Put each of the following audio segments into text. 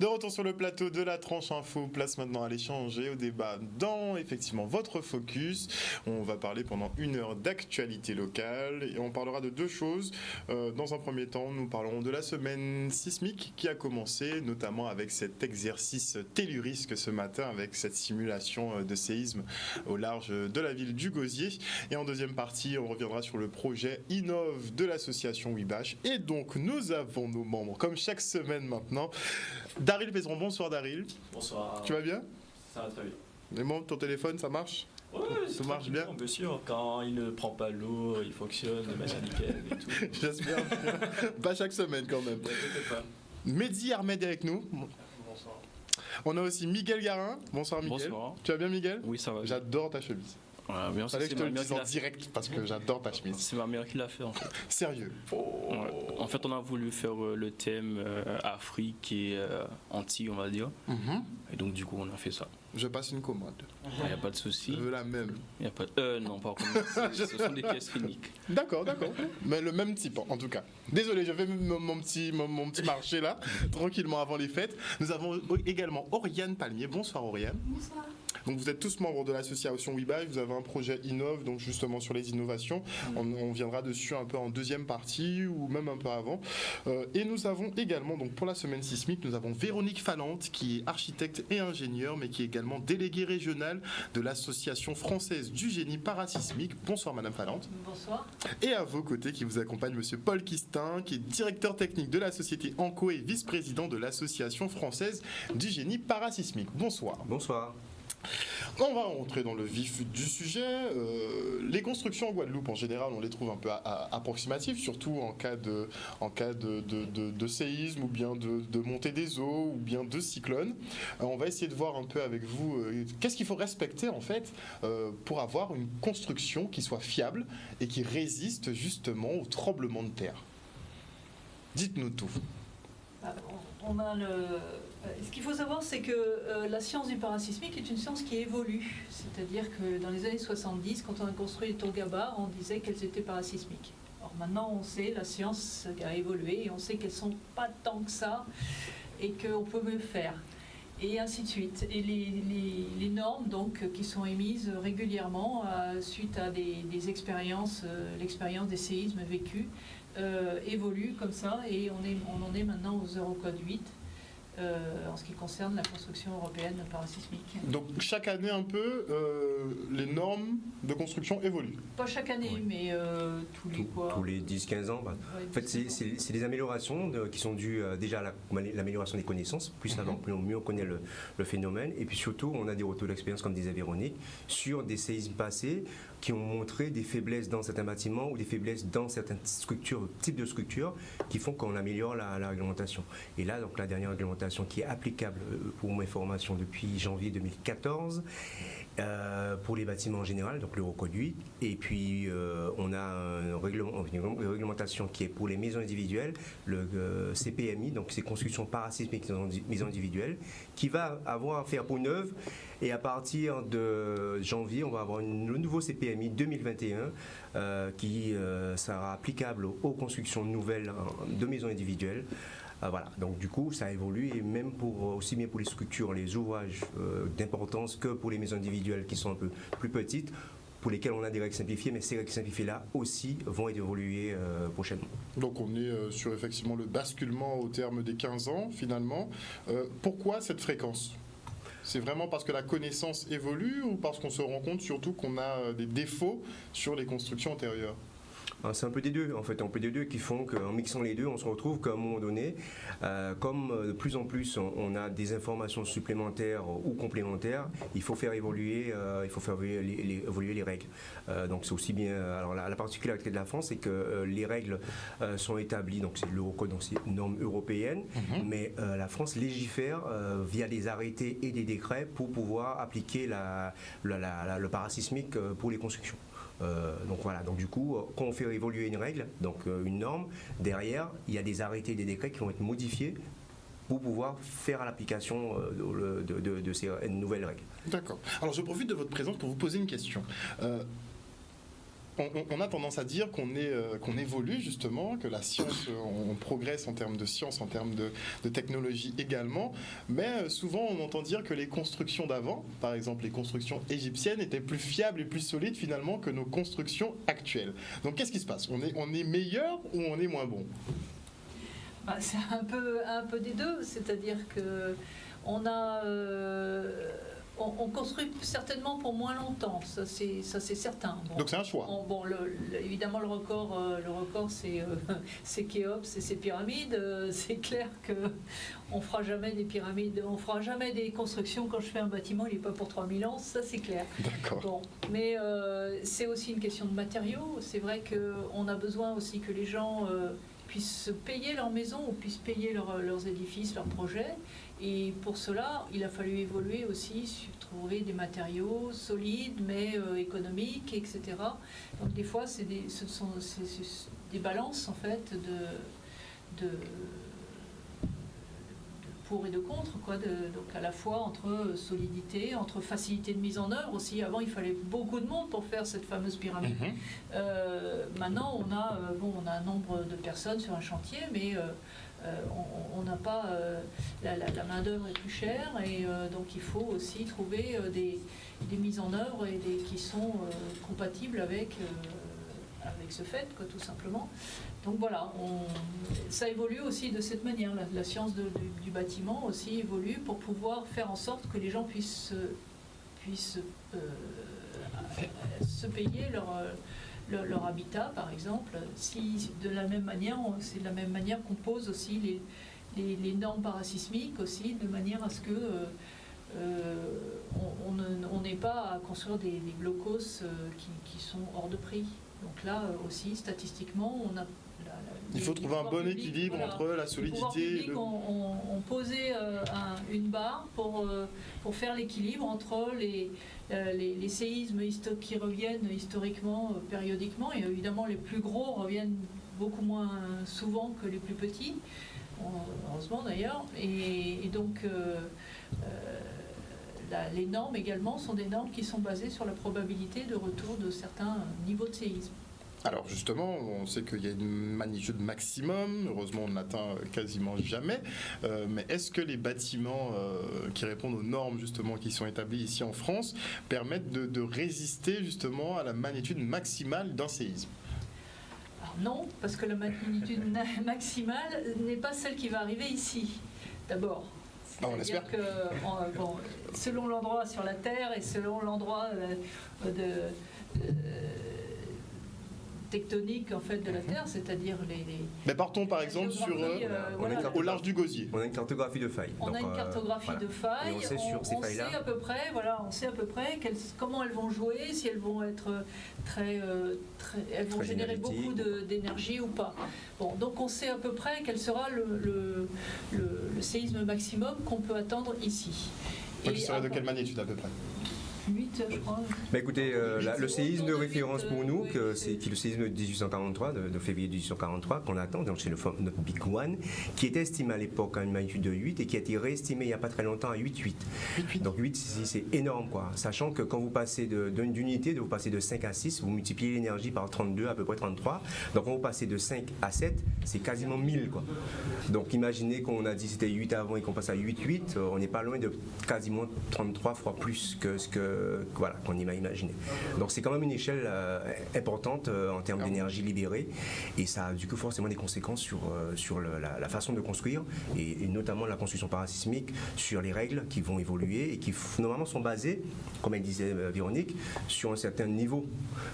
De retour sur le plateau de la tranche info, place maintenant à l'échange et au débat dans effectivement votre focus. On va parler pendant 1 heure d'actualité locale et on parlera de 2 choses. Dans un premier temps, nous parlerons de la semaine sismique qui a commencé, notamment avec cet exercice tellurisque ce matin, avec cette simulation de séisme au large de la ville du Gosier. Et en deuxième partie, on reviendra sur le projet Innov de l'association Wibash. Et donc, nous avons nos membres, comme chaque semaine maintenant. Daryl Pézeron, bonsoir Daryl. Bonsoir. Tu vas bien? Ça va très bien. Les membres, ton téléphone, ça marche? Ouais, ça marche bien. Bien sûr, quand il ne prend pas l'eau, il fonctionne de manière nickel et tout. J'espère. Pas chaque semaine quand même. Peut-être pas. Mehdi Ahmed est avec nous. Bonsoir. On a aussi Miguel Garin. Bonsoir Miguel. Bonsoir. Tu vas bien Miguel? Oui, ça va. J'adore ta chemise. Ouais, bien sûr, Fallait que je te c'est ma le mère dise qui en l'a fait. direct parce que j'adore ta chemise. C'est ma mère qui l'a fait en fait. Sérieux. Ouais. En fait, on a voulu faire le thème Afrique et Antilles, on va dire. Mhm. Et donc, du coup, on a fait ça. Je passe une commande. Il n'y a pas de Je souci. veux la même. Y a pas non, pas comme ce sont des pièces uniques. D'accord. Mais le même type en tout cas. Désolé, je fais mon petit marché là, tranquillement avant les fêtes. Nous avons également Oriane Palmier. Bonsoir Oriane. Bonsoir. Donc vous êtes tous membres de l'association Wibash, vous avez un projet Innov, donc justement sur les innovations. On viendra dessus un peu en deuxième partie ou même un peu avant. Et nous avons également, donc pour la semaine sismique, nous avons Véronique Falante qui est architecte et ingénieure, mais qui est également déléguée régionale de l'association française du génie parasismique. Bonsoir Madame Falante. Bonsoir. Et à vos côtés qui vous accompagne Monsieur Paul Quistin, qui est directeur technique de la société Anco et vice-président de l'association française du génie parasismique. Bonsoir. Bonsoir. On va rentrer dans le vif du sujet. Les constructions en Guadeloupe, en général, on les trouve un peu approximatives, surtout en cas de séisme ou bien de montée des eaux ou bien de cyclone. On va essayer de voir un peu avec vous qu'est-ce qu'il faut respecter en fait pour avoir une construction qui soit fiable et qui résiste justement aux tremblements de terre. Dites-nous tout. Ce qu'il faut savoir, c'est que la science du parasismique est une science qui évolue. C'est-à-dire que dans les années 70, quand on a construit les tours Gabba, on disait qu'elles étaient parasismiques. Alors maintenant, on sait, la science a évolué et on sait qu'elles ne sont pas tant que ça et qu'on peut mieux faire. Et ainsi de suite. Et les normes donc, qui sont émises régulièrement suite à des expériences, l'expérience des séismes vécus, évoluent comme ça et on en est maintenant aux Eurocode 8. En ce qui concerne la construction européenne parasismique. Donc chaque année un peu, les normes de construction évoluent. Pas chaque année, Oui. mais Tous les 10-15 ans. Ouais, En fait, c'est des améliorations qui sont dues déjà à l'amélioration des connaissances. Plus ça va, mieux on connaît le phénomène. Et puis surtout, on a des retours d'expérience, comme disait Véronique, sur des séismes passés qui ont montré des faiblesses dans certains bâtiments ou des faiblesses dans certaines structures, types de structures, qui font qu'on améliore la réglementation. Et là, donc la dernière réglementation qui est applicable pour mes formations depuis janvier 2014 pour les bâtiments en général, donc l'Eurocode 8. Et puis on a une réglementation qui est pour les maisons individuelles, le CPMI, donc c'est construction parasismique maisons individuelles, qui va avoir à faire pour neuve. Et à partir de janvier, on va avoir le nouveau CPMI 2021 qui sera applicable aux constructions nouvelles de maisons individuelles. Voilà, donc du coup ça évolue et même aussi bien pour les structures, les ouvrages d'importance que pour les maisons individuelles qui sont un peu plus petites, pour lesquelles on a des règles simplifiées, mais ces règles simplifiées-là aussi vont évoluer prochainement. Donc on est sur effectivement le basculement au terme des 15 ans finalement. Pourquoi cette fréquence ? C'est vraiment parce que la connaissance évolue ou parce qu'on se rend compte surtout qu'on a des défauts sur les constructions antérieures ? C'est un peu des deux, en fait, un peu des deux qui font qu'en mixant les deux, on se retrouve qu'à un moment donné, comme de plus en plus on a des informations supplémentaires ou complémentaires, il faut faire évoluer, évoluer les règles. Donc c'est aussi bien. Alors la particularité de la France, c'est que les règles sont établies, donc c'est l'Eurocode, donc c'est une norme européenne, mais la France légifère via des arrêtés et des décrets pour pouvoir appliquer le parasismique pour les constructions. Donc voilà, donc du coup, quand on fait évoluer une règle, donc une norme, derrière, il y a des arrêtés et des décrets qui vont être modifiés pour pouvoir faire l'application de ces nouvelles règles. D'accord. Alors je profite de votre présence pour vous poser une question. on a tendance à dire qu'on évolue justement, que la science, on progresse en termes de science, en termes de technologie également, mais souvent on entend dire que les constructions d'avant, par exemple les constructions égyptiennes, étaient plus fiables et plus solides finalement que nos constructions actuelles. Donc qu'est-ce qui se passe ? On est meilleur ou on est moins bon ? C'est un peu des deux, c'est-à-dire que on construit certainement pour moins longtemps, ça c'est certain. Bon, donc c'est un choix. Évidemment le record c'est Khéops et ses pyramides. C'est clair que on fera jamais des pyramides, on fera jamais des constructions. Quand je fais un bâtiment, il n'est pas pour 3000 ans, ça c'est clair. D'accord. Bon, mais c'est aussi une question de matériaux. C'est vrai qu'on a besoin aussi que les gens puissent payer leur maison ou puissent payer leurs édifices, leurs projets. Et pour cela, il a fallu évoluer aussi, trouver des matériaux solides mais économiques, etc. Donc des fois, ce sont des balances en fait de pour et de contre, quoi. Donc à la fois entre solidité, entre facilité de mise en œuvre aussi. Avant, il fallait beaucoup de monde pour faire cette fameuse pyramide. Maintenant, on a un nombre de personnes sur un chantier, mais on n'a pas la main d'œuvre est plus chère, et donc il faut aussi trouver des mises en œuvre qui sont compatibles avec ce fait, quoi, tout simplement. Donc voilà, ça évolue aussi de cette manière. La science du bâtiment aussi évolue pour pouvoir faire en sorte que les gens puissent se payer leur habitat, par exemple. Si de la même manière, c'est de la même manière qu'on pose aussi les normes parasismiques aussi, de manière à ce que on n'ait pas à construire des blocos qui sont hors de prix. Donc là aussi, statistiquement, on a il faut trouver un bon équilibre entre la solidité et on posait une barre pour faire l'équilibre entre les séismes qui reviennent historiquement, périodiquement, et évidemment les plus gros reviennent beaucoup moins souvent que les plus petits, heureusement d'ailleurs, et donc les normes également sont des normes qui sont basées sur la probabilité de retour de certains niveaux de séisme. Alors justement, on sait qu'il y a une magnitude maximum, heureusement on ne l'atteint quasiment jamais, mais est-ce que les bâtiments qui répondent aux normes justement qui sont établies ici en France permettent de résister justement à la magnitude maximale d'un séisme ? Alors non, parce que la magnitude maximale n'est pas celle qui va arriver ici, d'abord. On espère. Que, selon l'endroit sur la Terre et selon l'endroit tectonique en fait de la Terre, c'est-à-dire Mais partons par exemple au large du Gosier. On a une cartographie de failles. On a une cartographie de failles. Et on sait sur ces failles-là. On sait à peu près comment elles vont jouer, si elles vont être elles vont générer beaucoup d'énergie ou pas. Bon, donc on sait à peu près quel sera le séisme maximum qu'on peut attendre ici. Donc il serait de quelle magnitude à peu près ? 8, je crois. Bah écoutez, le séisme de référence pour nous, c'est le séisme de 1843, de février 1843, qu'on attend, donc c'est notre Big One, qui était estimé à l'époque à une magnitude de 8 et qui a été réestimé il n'y a pas très longtemps à 8,8. Donc 8, c'est énorme, quoi. Sachant que quand vous passez d'unité, vous passez de 5 à 6, vous multipliez l'énergie par 32, à peu près 33. Donc quand vous passez de 5 à 7, c'est quasiment 1000, quoi. Donc imaginez qu'on a dit c'était 8 avant et qu'on passe à 8,8, on n'est pas loin de quasiment 33 fois plus que ce qu'on y a imaginé. Donc c'est quand même une échelle importante en termes d'énergie libérée, et ça a du coup forcément des conséquences sur la façon de construire, et notamment la construction parasismique, sur les règles qui vont évoluer et qui normalement sont basées, comme elle disait Véronique, sur un certain niveau.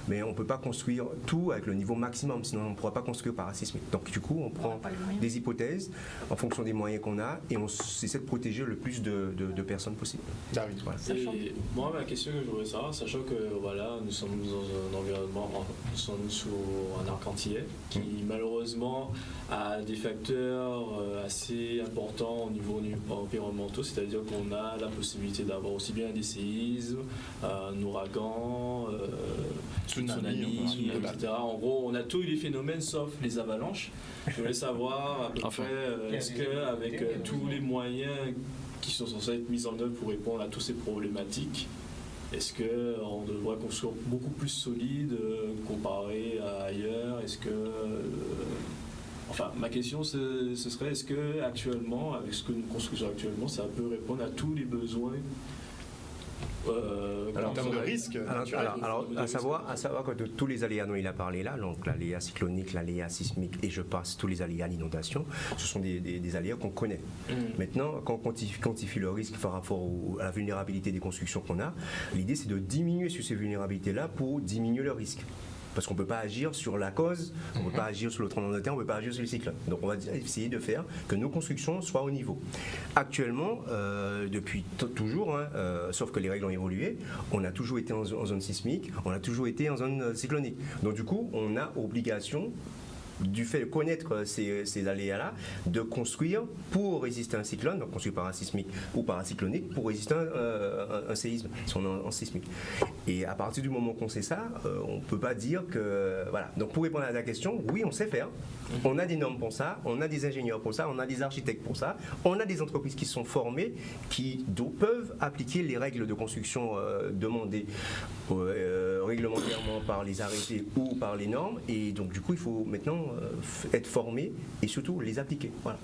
Mais on ne peut pas construire tout avec le niveau maximum, sinon on ne pourra pas construire parasismique. Donc du coup on prend des hypothèses en fonction des moyens qu'on a, et on essaie de protéger le plus de personnes possible. Ah oui. Voilà. Et moi, ma question que je voudrais savoir, sachant que voilà, nous sommes dans un environnement, nous sommes sous un arc antillais qui malheureusement a des facteurs assez importants au niveau environnementaux, c'est-à-dire qu'on a la possibilité d'avoir aussi bien des séismes, un ouragan, tsunami, etc. En gros, on a tous les phénomènes sauf les avalanches. Je voulais savoir à peu près, est-ce qu'avec tous les moyens qui sont censés être mis en œuvre pour répondre à toutes ces problématiques, Est-ce qu'on devrait construire beaucoup plus solide comparé à ailleurs? Est-ce que... Enfin, ma question, ce serait, est-ce que actuellement, avec ce que nous construisons actuellement, ça peut répondre à tous les besoins en termes de risque naturel. Alors, à savoir que de tous les aléas dont il a parlé là, donc l'aléa cyclonique, l'aléa sismique et je passe tous les aléas d'inondation, ce sont des aléas qu'on connaît. Maintenant, quand on quantifie le risque par rapport à la vulnérabilité des constructions qu'on a, l'idée c'est de diminuer sur ces vulnérabilités-là pour diminuer le risque. Parce qu'on ne peut pas agir sur la cause, on ne peut pas agir sur le tremblement de terre, on ne peut pas agir sur le cyclone. Donc on va essayer de faire que nos constructions soient au niveau. Actuellement, depuis toujours, sauf que les règles ont évolué, on a toujours été en zone sismique, on a toujours été en zone cyclonique. Donc du coup, on a obligation, du fait de connaître ces aléas-là, de construire pour résister à un cyclone, donc construire parasismique ou paracyclonique, pour résister à un séisme, si on est en sismique. Et à partir du moment qu'on sait ça, on ne peut pas dire que... Voilà. Donc pour répondre à ta question, oui, on sait faire. On a des normes pour ça, on a des ingénieurs pour ça, on a des architectes pour ça, on a des entreprises qui sont formées, qui peuvent appliquer les règles de construction demandées réglementairement par les arrêtés ou par les normes. Et donc du coup, il faut maintenant être formé et surtout les appliquer. Voilà.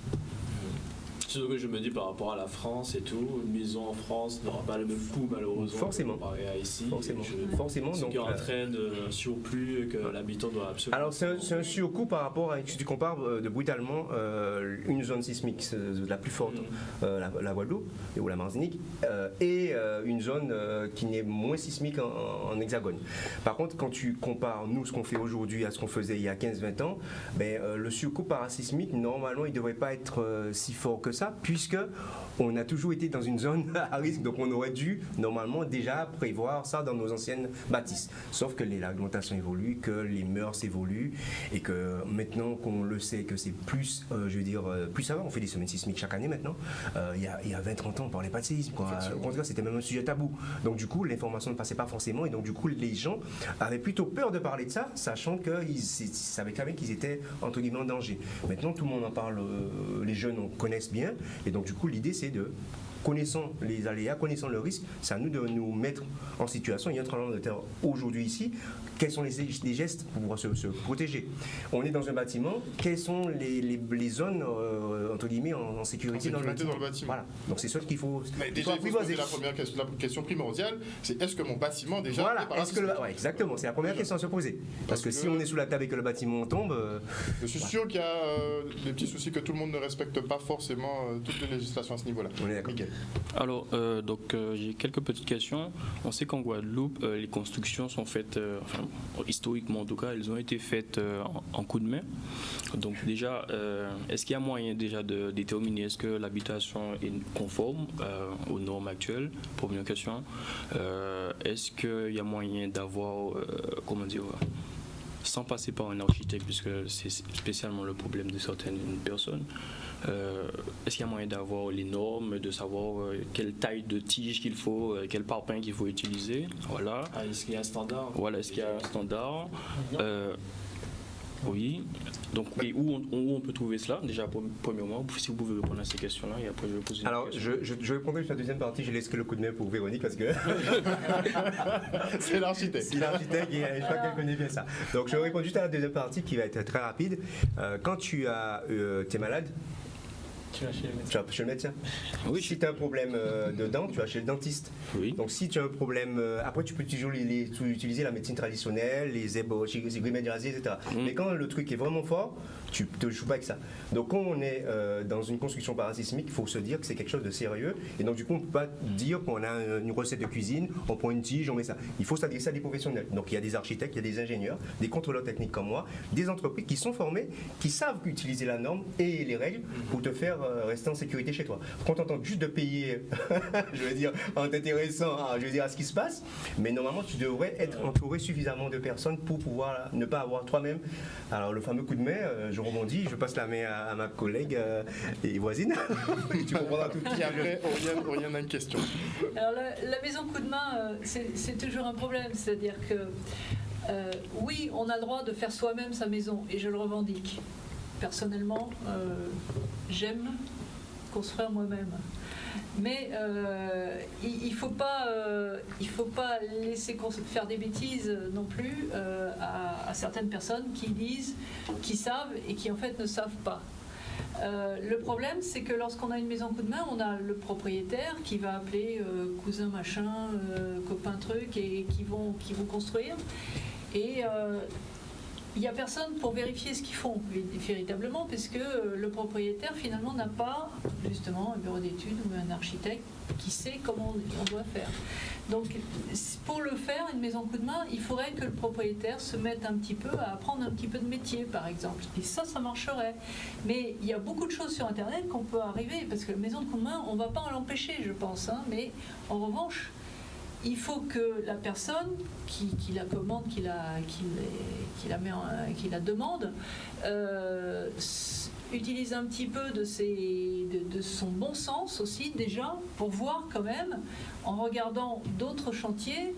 C'est ce que je me dis par rapport à la France et tout. Une maison en France n'aura pas le même coût malheureusement. Forcément. Comparé à ici. Forcément. Ce Donc, qui entraîne un surplus que l'habitant doit absolument. Alors c'est un surcoût par rapport à, si tu compares de brutalement une zone sismique la plus forte, la Guadeloupe ou la Martinique, et une zone qui n'est moins sismique en hexagone. Par contre, quand tu compares nous ce qu'on fait aujourd'hui à ce qu'on faisait il y a 15-20 ans, le surcoût parasismique normalement il ne devrait pas être si fort que ça, puisque on a toujours été dans une zone à risque, donc on aurait dû normalement déjà prévoir ça dans nos anciennes bâtisses. Sauf que l'alimentation évolue, que les mœurs évoluent, et que maintenant qu'on le sait que c'est plus, plus ça va, on fait des semaines sismiques chaque année maintenant. Il y a 20-30 ans, on ne parlait pas de séisme, quoi. Au contraire, c'était même un sujet tabou. Donc du coup, l'information ne passait pas forcément, et donc du coup, les gens avaient plutôt peur de parler de ça, sachant qu'ils savaient quand même qu'ils étaient entre guillemets en danger. Maintenant, tout le monde en parle, les jeunes en connaissent bien, et donc du coup, l'idée c'est de, connaissant les aléas, connaissant le risque, c'est à nous de nous mettre en situation. Il y a un tremblement de terre aujourd'hui ici. Quels sont les gestes pour pouvoir se protéger? On est dans un bâtiment. Quelles sont les zones entre guillemets en sécurité dans le bâtiment? Voilà. Donc c'est sûr qu'il faut. Mais déjà, il faut se poser la première question, la question primordiale, c'est est-ce que mon bâtiment déjà voilà. est parasismique? Ouais, exactement. C'est la première question à se poser. Parce que si on est sous la table et que le bâtiment tombe, je suis sûr qu'il y a des petits soucis que tout le monde ne respecte pas forcément toutes les législations à ce niveau-là. On est d'accord. Alors, j'ai quelques petites questions. On sait qu'en Guadeloupe, les constructions sont faites, historiquement en tout cas, elles ont été faites en coup de main. Donc déjà, est-ce qu'il y a moyen déjà de déterminer est-ce que l'habitation est conforme aux normes actuelles? Première question. Est-ce qu'il y a moyen d'avoir, sans passer par un architecte, puisque c'est spécialement le problème de certaines personnes, est-ce qu'il y a moyen d'avoir les normes, de savoir quelle taille de tige qu'il faut, quel parpaing qu'il faut utiliser? Voilà. Est-ce qu'il y a un standard? Voilà, est-ce qu'il y a un standard? Oui. Donc, et où on peut trouver cela? Déjà, premièrement, si vous pouvez répondre à ces questions-là, et après je vais poser une alors, question. je répondrai sur la deuxième partie, je laisse que le coup de main pour Véronique parce que c'est l'architecte. C'est l'architecte et je crois qu'elle connaît bien ça. Donc, je réponds juste à la deuxième partie qui va être très rapide. Quand tu es malade, tu vas chez le médecin. Oui. Si tu as un problème de dents, tu vas chez le dentiste. Oui. Donc si tu as un problème, après tu peux toujours utiliser la médecine traditionnelle, les grimédiasies, etc. Mais quand le truc est vraiment fort, tu te joues pas avec ça. Donc quand on est dans une construction parasismique, il faut se dire que c'est quelque chose de sérieux. Et donc du coup, on ne peut pas dire qu'on a une recette de cuisine, on prend une tige, on met ça. Il faut s'adresser à des professionnels. Donc il y a des architectes, il y a des ingénieurs, des contrôleurs techniques comme moi, des entreprises qui sont formées, qui savent utiliser la norme et les règles pour te faire rester en sécurité chez toi. Contente juste de payer, je veux dire, en t'intéressant à ce qui se passe, mais normalement tu devrais être entouré suffisamment de personnes pour pouvoir ne pas avoir toi-même. Alors le fameux coup de main, je rebondis, je passe la main à ma collègue et voisine. Tu comprendras tout de suite. Et après, Oriane a une question. Alors la maison coup de main, c'est toujours un problème, c'est-à-dire que oui, on a le droit de faire soi-même sa maison et je le revendique. Personnellement, j'aime construire moi-même. Mais il ne faut pas laisser faire des bêtises non plus à certaines personnes qui disent, qui savent et qui en fait ne savent pas. Le problème, c'est que lorsqu'on a une maison coup de main, on a le propriétaire qui va appeler cousin machin, copain truc, et qui vont construire. Et il n'y a personne pour vérifier ce qu'ils font véritablement, puisque le propriétaire finalement n'a pas justement un bureau d'études ou un architecte qui sait comment on doit faire. Donc pour le faire, une maison coup de main, il faudrait que le propriétaire se mette un petit peu à apprendre un petit peu de métier par exemple. Et ça marcherait. Mais il y a beaucoup de choses sur Internet qu'on peut arriver, parce que la maison de coup de main, on ne va pas en l'empêcher je pense, hein, mais en revanche, il faut que la personne qui la commande, qui la demande, utilise un petit peu de son bon sens aussi déjà, pour voir quand même, en regardant d'autres chantiers,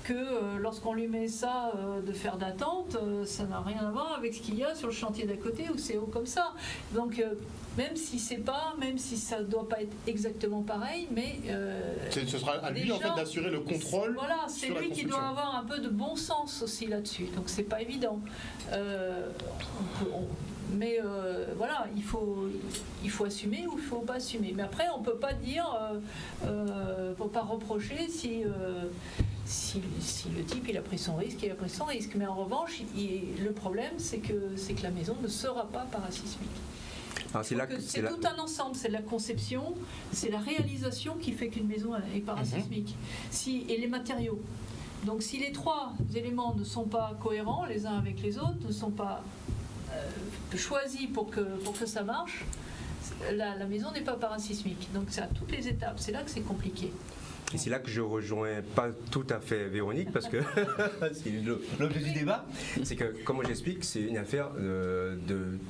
que lorsqu'on lui met ça de fer d'attente, ça n'a rien à voir avec ce qu'il y a sur le chantier d'à côté où c'est haut comme ça. Donc même si ça ne doit pas être exactement pareil, mais ce sera à lui déjà, en fait d'assurer le contrôle. Voilà, c'est lui qui doit avoir un peu de bon sens aussi là-dessus. Donc c'est pas évident. Mais voilà, il faut assumer ou il faut pas assumer. Mais après, on peut pas dire, faut pas reprocher si le type il a pris son risque, il a pris son risque. Mais en revanche, le problème c'est que la maison ne sera pas parasismique. C'est tout un ensemble, c'est la conception, c'est la réalisation qui fait qu'une maison est parasismique. Et les matériaux. Donc si les trois éléments ne sont pas cohérents les uns avec les autres, ne sont pas choisis pour que ça marche, la maison n'est pas parasismique. Donc c'est à toutes les étapes, c'est là que c'est compliqué. Et c'est là que je rejoins pas tout à fait Véronique, parce que c'est l'objet du débat, c'est que, comme j'explique, c'est une affaire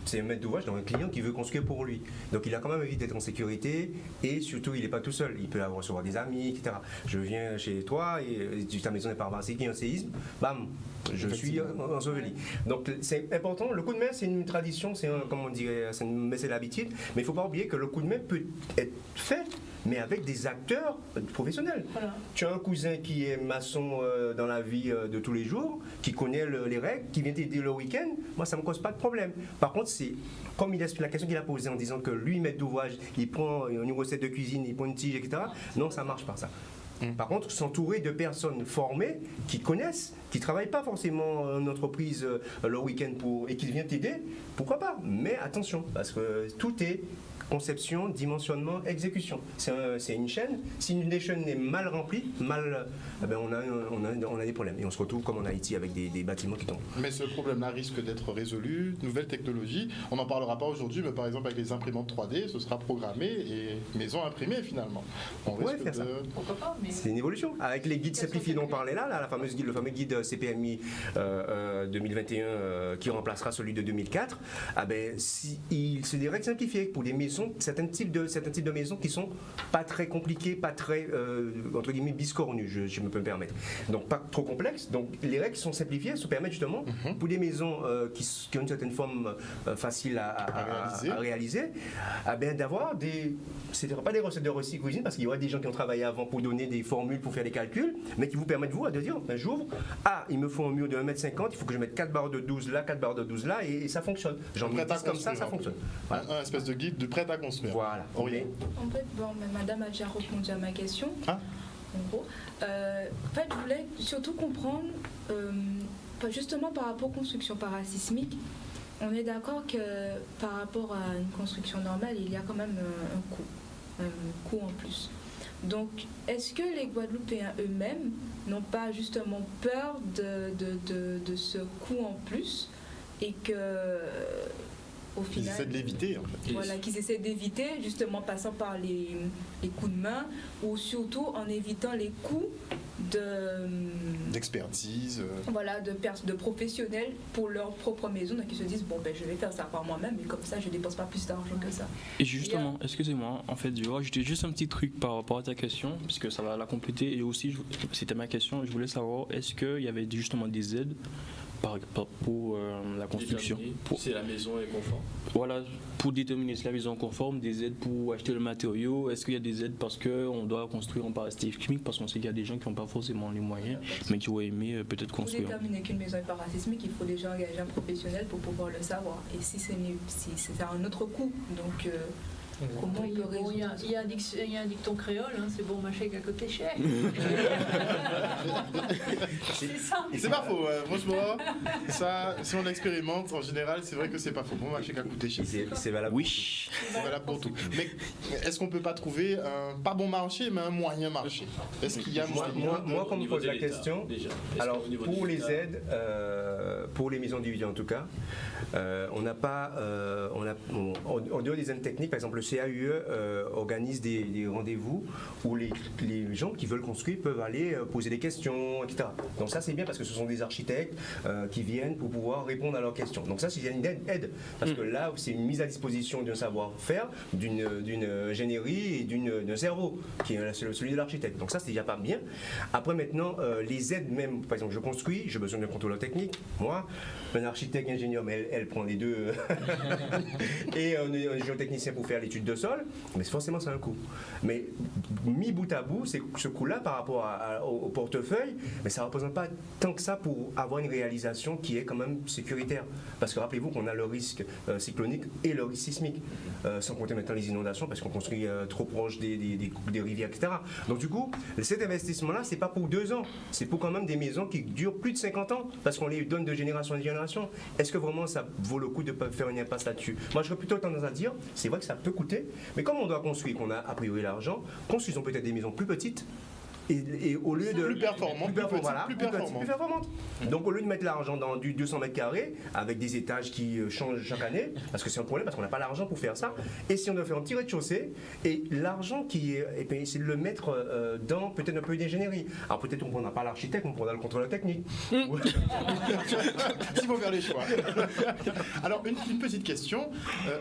c'est un maître d'ouvrage dans un client qui veut construire pour lui. Donc il a quand même envie d'être en sécurité, et surtout il n'est pas tout seul, il peut recevoir des amis, etc. Je viens chez toi et ta maison n'est pas parasite, il y a un séisme, bam, je suis enseveli. Donc c'est important, le coup de main c'est une tradition, c'est l'habitude, mais il ne faut pas oublier que le coup de main peut être fait, mais avec des acteurs professionnels. Voilà. Tu as un cousin qui est maçon dans la vie de tous les jours, qui connaît les règles, qui vient t'aider le week-end, moi ça ne me cause pas de problème. Par contre, c'est comme la question qu'il a posée en disant que lui, maître d'ouvrage, il prend une recette de cuisine, il prend une tige, etc. Non, ça ne marche pas ça. Par contre, s'entourer de personnes formées, qui connaissent, qui ne travaillent pas forcément en entreprise le week-end et qui viennent t'aider, pourquoi pas? Mais attention, parce que tout est conception, dimensionnement, exécution. C'est une chaîne. Si une des chaînes est mal remplie, on a des problèmes. Et on se retrouve comme en Haïti avec des bâtiments qui tombent. Mais ce problème-là risque d'être résolu. Nouvelle technologie. On n'en parlera pas aujourd'hui, mais par exemple avec les imprimantes 3D, ce sera programmé et maison imprimée finalement. On risque faire ça. Pourquoi pas, mais... C'est une évolution. Avec les guides simplifiés dont on parlait là, le fameux guide CPMI 2021 qui remplacera celui de 2004, c'est des règles simplifiées pour des maisons, certains types de maisons qui sont pas très compliquées, pas très entre guillemets biscornues, je me peux me permettre. Donc pas trop complexes. Donc les règles sont simplifiées, ça permet justement pour des maisons qui ont une certaine forme facile à réaliser, d'avoir pas des recettes de recycle cuisine, parce qu'il y aura des gens qui ont travaillé avant pour donner des formules pour faire des calculs, mais qui vous permettent de dire j'ouvre, il me faut un mur de 1,50 m, il faut que je mette 4 barres de 12 là, 4 barres de 12 là, et ça fonctionne. J'en mets 10 comme ça fonctionne. Voilà. Un espèce de guide de prêt à construire. Voilà. En fait, madame a déjà répondu à ma question. En gros. Je voulais surtout comprendre, justement par rapport aux constructions parasismiques, on est d'accord que par rapport à une construction normale, il y a quand même un coût en plus. Donc, est-ce que les Guadeloupéens eux-mêmes n'ont pas justement peur de ce coût en plus, et que au final, ils essaient de l'éviter en fait. Voilà, qu'ils essaient d'éviter, justement passant par les coups de main, ou surtout en évitant les coûts d'expertise, de professionnels pour leur propre maison. Donc ils se disent je vais faire ça par moi-même, et comme ça je dépense pas plus d'argent que ça. Et justement, excusez-moi, en fait, je vais rajouter juste un petit truc par rapport à ta question, puisque ça va la compléter, et aussi c'était ma question, je voulais savoir, est-ce qu'il y avait justement des aides pour la construction. Si la maison est conforme. Voilà, pour déterminer si la maison est conforme, des aides pour acheter le matériau. Est-ce qu'il y a des aides parce qu'on doit construire en parasismique, parce qu'on sait qu'il y a des gens qui n'ont pas forcément les moyens, mais qui auraient aimé peut-être construire. Pour déterminer qu'une maison est parasismique, il faut déjà engager un professionnel pour pouvoir le savoir. Et si c'est un autre coût, donc comment on peut résoudre il y a un dicton créole, hein, c'est bon marché qu'à côté cher. C'est ça. C'est pas faux, franchement. Ça, si on l'expérimente, en général, c'est vrai que c'est pas faux. Bon marché qu'à coûter cher. C'est valable. Oui. C'est valable pour tout. Mais est-ce qu'on peut pas trouver un pas bon marché, mais un moyen marché? Est-ce qu'il y a Moi, quand on me pose la question, alors pour les aides, pour les maisons individuelles en tout cas, on n'a pas, en dehors des aides techniques, par exemple le CAUE organise des rendez-vous où les gens qui veulent construire peuvent aller poser des questions, etc. Donc ça c'est bien parce que ce sont des architectes qui viennent pour pouvoir répondre à leurs questions. Donc ça c'est une aide parce que là c'est une mise à disposition d'un savoir-faire, d'une ingénierie et d'un cerveau qui est celui de l'architecte. Donc ça c'est déjà pas bien. Après maintenant les aides même, par exemple je construis, j'ai besoin d'un contrôleur technique. Moi, un architecte, ingénieur, mais elle prend les deux et un géotechnicien pour faire l'étude de sol, mais forcément c'est un coût. Mais mis bout à bout, ce coût-là par rapport au portefeuille, mais ça ne représente pas tant que ça pour avoir une réalisation qui est quand même sécuritaire. Parce que rappelez-vous qu'on a le risque cyclonique et le risque sismique, sans compter maintenant les inondations, parce qu'on construit trop proche des rivières, etc. Donc du coup, cet investissement-là, c'est pas pour 2 ans, c'est pour quand même des maisons qui durent plus de 50 ans, parce qu'on les donne de génération en génération. Est-ce que vraiment ça vaut le coup de faire une impasse là-dessus? Moi, j'aurais plutôt tendance à dire, c'est vrai que ça peut coûter, mais comme on doit construire, qu'on a a priori l'argent, construisons peut-être des maisons plus petites. Et au lieu de plus performante. Donc au lieu de mettre l'argent dans du 200 mètres carrés avec des étages qui changent chaque année, parce que c'est un problème, parce qu'on n'a pas l'argent pour faire ça, et si on doit faire un petit rez-de-chaussée, et l'argent c'est de le mettre dans peut-être un peu d'ingénierie. Alors peut-être on ne prendra pas l'architecte, on prendra le contrôleur technique. Il faut faire les choix. Alors une petite question,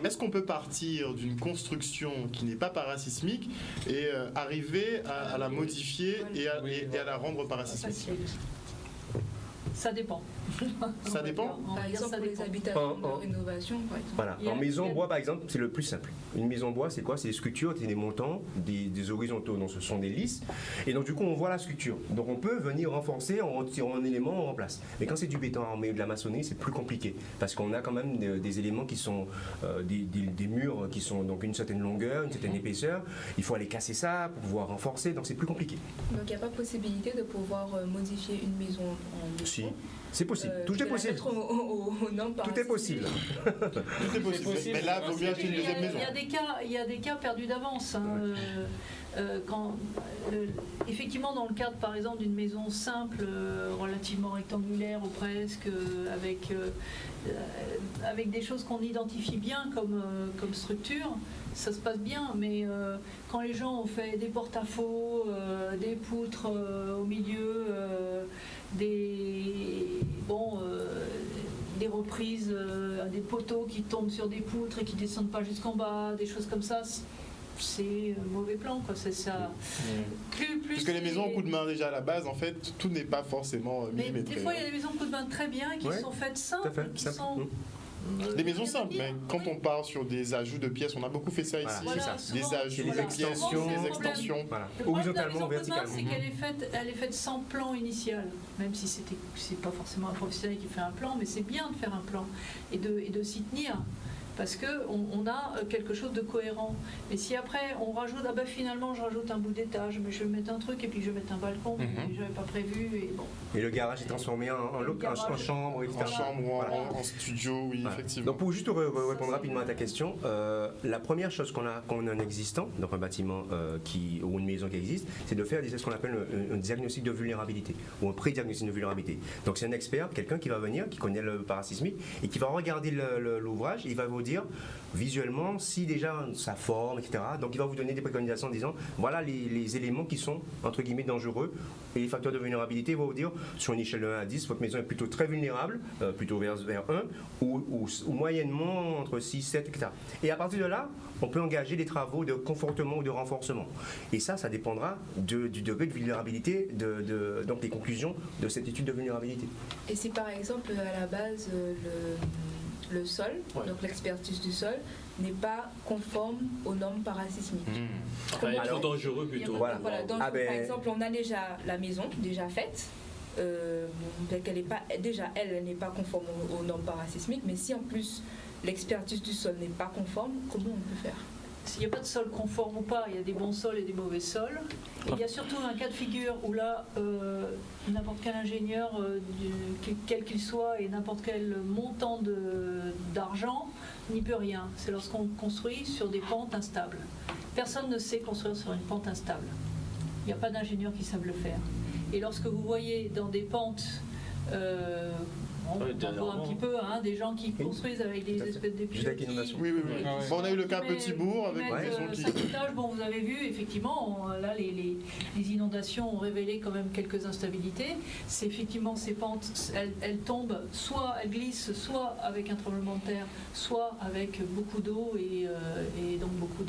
est-ce qu'on peut partir d'une construction qui n'est pas parasismique et arriver à la modifier et à la rendre parasismique? Ça dépend. Ça dépend. Par exemple, pour les habitations de rénovation, par exemple. Voilà. En maison bois, par exemple, c'est le plus simple. Une maison bois, c'est quoi? C'est des structures, c'est des montants, des horizontaux, donc ce sont des lisses. Et donc, du coup, on voit la structure. Donc, on peut venir renforcer en retirant un élément, on remplace. Mais quand c'est du béton armé ou de la maçonnerie, c'est plus compliqué. Parce qu'on a quand même des éléments qui sont des murs qui sont donc une certaine longueur, une certaine épaisseur. Il faut aller casser ça pour pouvoir renforcer. Donc, c'est plus compliqué. Donc, il n'y a pas possibilité de pouvoir modifier une maison en béton? Si. C'est possible. Tout est possible. Tout est possible. Tout est possible. Mais là, il vaut mieux acheter une deuxième maison. Il y a des cas perdus d'avance. Effectivement, dans le cadre, par exemple, d'une maison simple, relativement rectangulaire ou presque, avec des choses qu'on identifie bien comme structure, ça se passe bien. Mais quand les gens ont fait des porte-à-faux, des poutres au milieu, des reprises, des poteaux qui tombent sur des poutres et qui descendent pas jusqu'en bas, des choses comme ça, c'est un mauvais plan, quoi. C'est ça. Plus parce que les maisons au coup de main déjà à la base, en fait, tout n'est pas forcément millimétré. Mais des fois, il y a des maisons au coup de main très bien qui sont faites simples, des maisons simples, mais quand on part sur des ajouts de pièces, on a beaucoup fait ça ici. Voilà, des ajouts de pièces, des extensions. Voilà. Horizontalement, verticalement. C'est qu'elle est faite sans plan initial, même si c'est pas forcément un professionnel qui fait un plan, mais c'est bien de faire un plan et de s'y tenir. Parce qu'on a quelque chose de cohérent. Mais si après on rajoute, finalement je rajoute un bout d'étage, mais je vais mettre un truc et puis je vais mettre un balcon, mais je n'avais pas prévu. Et le garage est transformé en chambre, etc. En chambre ou en studio, oui, effectivement. Donc pour juste répondre rapidement à ta question, la première chose qu'on a en existant, dans un bâtiment ou une maison qui existe, c'est de faire ce qu'on appelle un diagnostic de vulnérabilité ou un pré-diagnostic de vulnérabilité. Donc c'est un expert, quelqu'un qui va venir, qui connaît le parasismique et qui va regarder l'ouvrage et il va vous dire dire visuellement si déjà sa forme, etc. Donc il va vous donner des préconisations en disant voilà les éléments qui sont entre guillemets dangereux et les facteurs de vulnérabilité. Il va vous dire sur une échelle de 1 à 10, votre maison est plutôt très vulnérable, plutôt vers 1 ou moyennement entre 6, 7, etc. Et à partir de là, on peut engager des travaux de confortement ou de renforcement. Et ça dépendra du degré de vulnérabilité, donc des conclusions de cette étude de vulnérabilité. Et si par exemple à la base le sol, donc l'expertise du sol, n'est pas conforme aux normes parasismiques. Enfin, être trop dangereux plutôt. Voilà. Donc, par exemple, on a déjà la maison déjà faite. Qu'elle n'est pas déjà elle n'est pas conforme aux normes parasismiques, mais si en plus l'expertise du sol n'est pas conforme, comment on peut faire? S'il n'y a pas de sol conforme ou pas, il y a des bons sols et des mauvais sols. Et il y a surtout un cas de figure où là, n'importe quel ingénieur, quel qu'il soit, et n'importe quel montant d'argent n'y peut rien. C'est lorsqu'on construit sur des pentes instables. Personne ne sait construire sur une pente instable. Il n'y a pas d'ingénieurs qui savent le faire. Et lorsque vous voyez dans des pentes... on voit un petit peu des gens qui construisent avec des espèces de pilotis. Oui. Bon, on a eu le cas Petit-Bourg avec une maison qui... 5 étages. Bon, vous avez vu, effectivement, là, les inondations ont révélé quand même quelques instabilités. C'est effectivement ces pentes, elles tombent, soit elles glissent, soit avec un tremblement de terre, soit avec beaucoup d'eau et donc beaucoup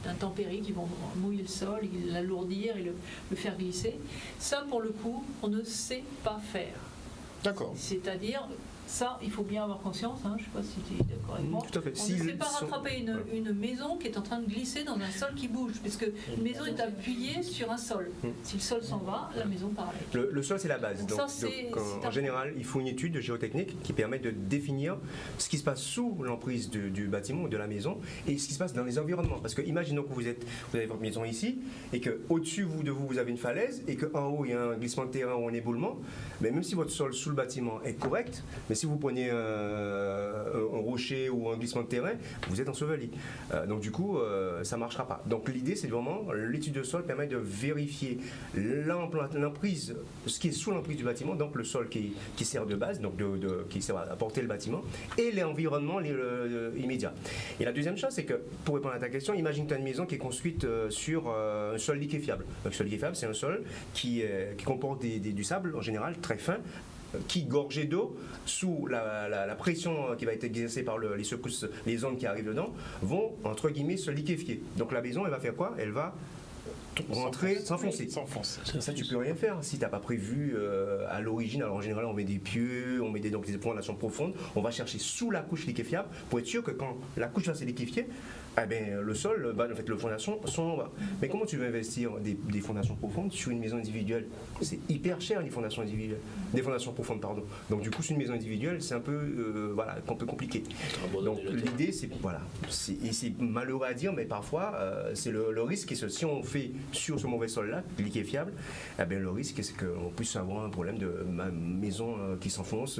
d'intempéries qui vont mouiller le sol, l'alourdir et le faire glisser. Ça, pour le coup, on ne sait pas faire. D'accord. C'est-à-dire, ça, il faut bien avoir conscience, je ne sais pas si tu es d'accord avec moi. Tout à fait. On ne sait pas rattraper une maison qui est en train de glisser dans un sol qui bouge, puisque une maison est appuyée sur un sol. Si le sol s'en va, la maison part avec. Le sol, c'est la base. Donc, en général, il faut une étude géotechnique qui permet de définir ce qui se passe sous l'emprise du bâtiment ou de la maison et ce qui se passe dans les environnements. Parce que imaginons que vous avez votre maison ici et qu'au-dessus de vous avez une falaise et qu'en haut, il y a un glissement de terrain ou un éboulement. Mais même si votre sol sous le bâtiment est correct, mais si vous prenez un rocher ou un glissement de terrain, vous êtes enseveli. Donc du coup, ça ne marchera pas. Donc l'idée, c'est vraiment, l'étude de sol permet de vérifier l'emprise, ce qui est sous l'emprise du bâtiment, donc le sol qui sert de base, donc qui sert à porter le bâtiment, et l'environnement immédiat. Et la deuxième chose, c'est que, pour répondre à ta question, imagine que tu as une maison qui est construite sur un sol liquéfiable. Donc, le sol liquéfiable, c'est un sol qui comporte du sable, en général, très fin, qui, gorgé d'eau, sous la pression qui va être exercée par les secousses, les ondes qui arrivent dedans, vont, entre guillemets, se liquéfier. Donc la maison, elle va faire quoi? Elle va rentrer, s'enfoncer. Ça, tu peux rien faire si tu n'as pas prévu à l'origine. Alors en général, on met des pieux, on met des fondations profondes. On va chercher sous la couche liquéfiable pour être sûr que quand la couche va se liquéfier, le sol, en fait, les fondations sont en bas. Mais comment tu veux investir des fondations profondes sur une maison individuelle? C'est hyper cher, les fondations individuelles. Des fondations profondes, pardon. Donc du coup, sur une maison individuelle, c'est un peu, un peu compliqué. Donc l'idée, c'est malheureux à dire, mais parfois, c'est le risque. Si on fait sur ce mauvais sol-là, liquéfiable, le risque, c'est qu'on puisse avoir un problème de maison qui s'enfonce.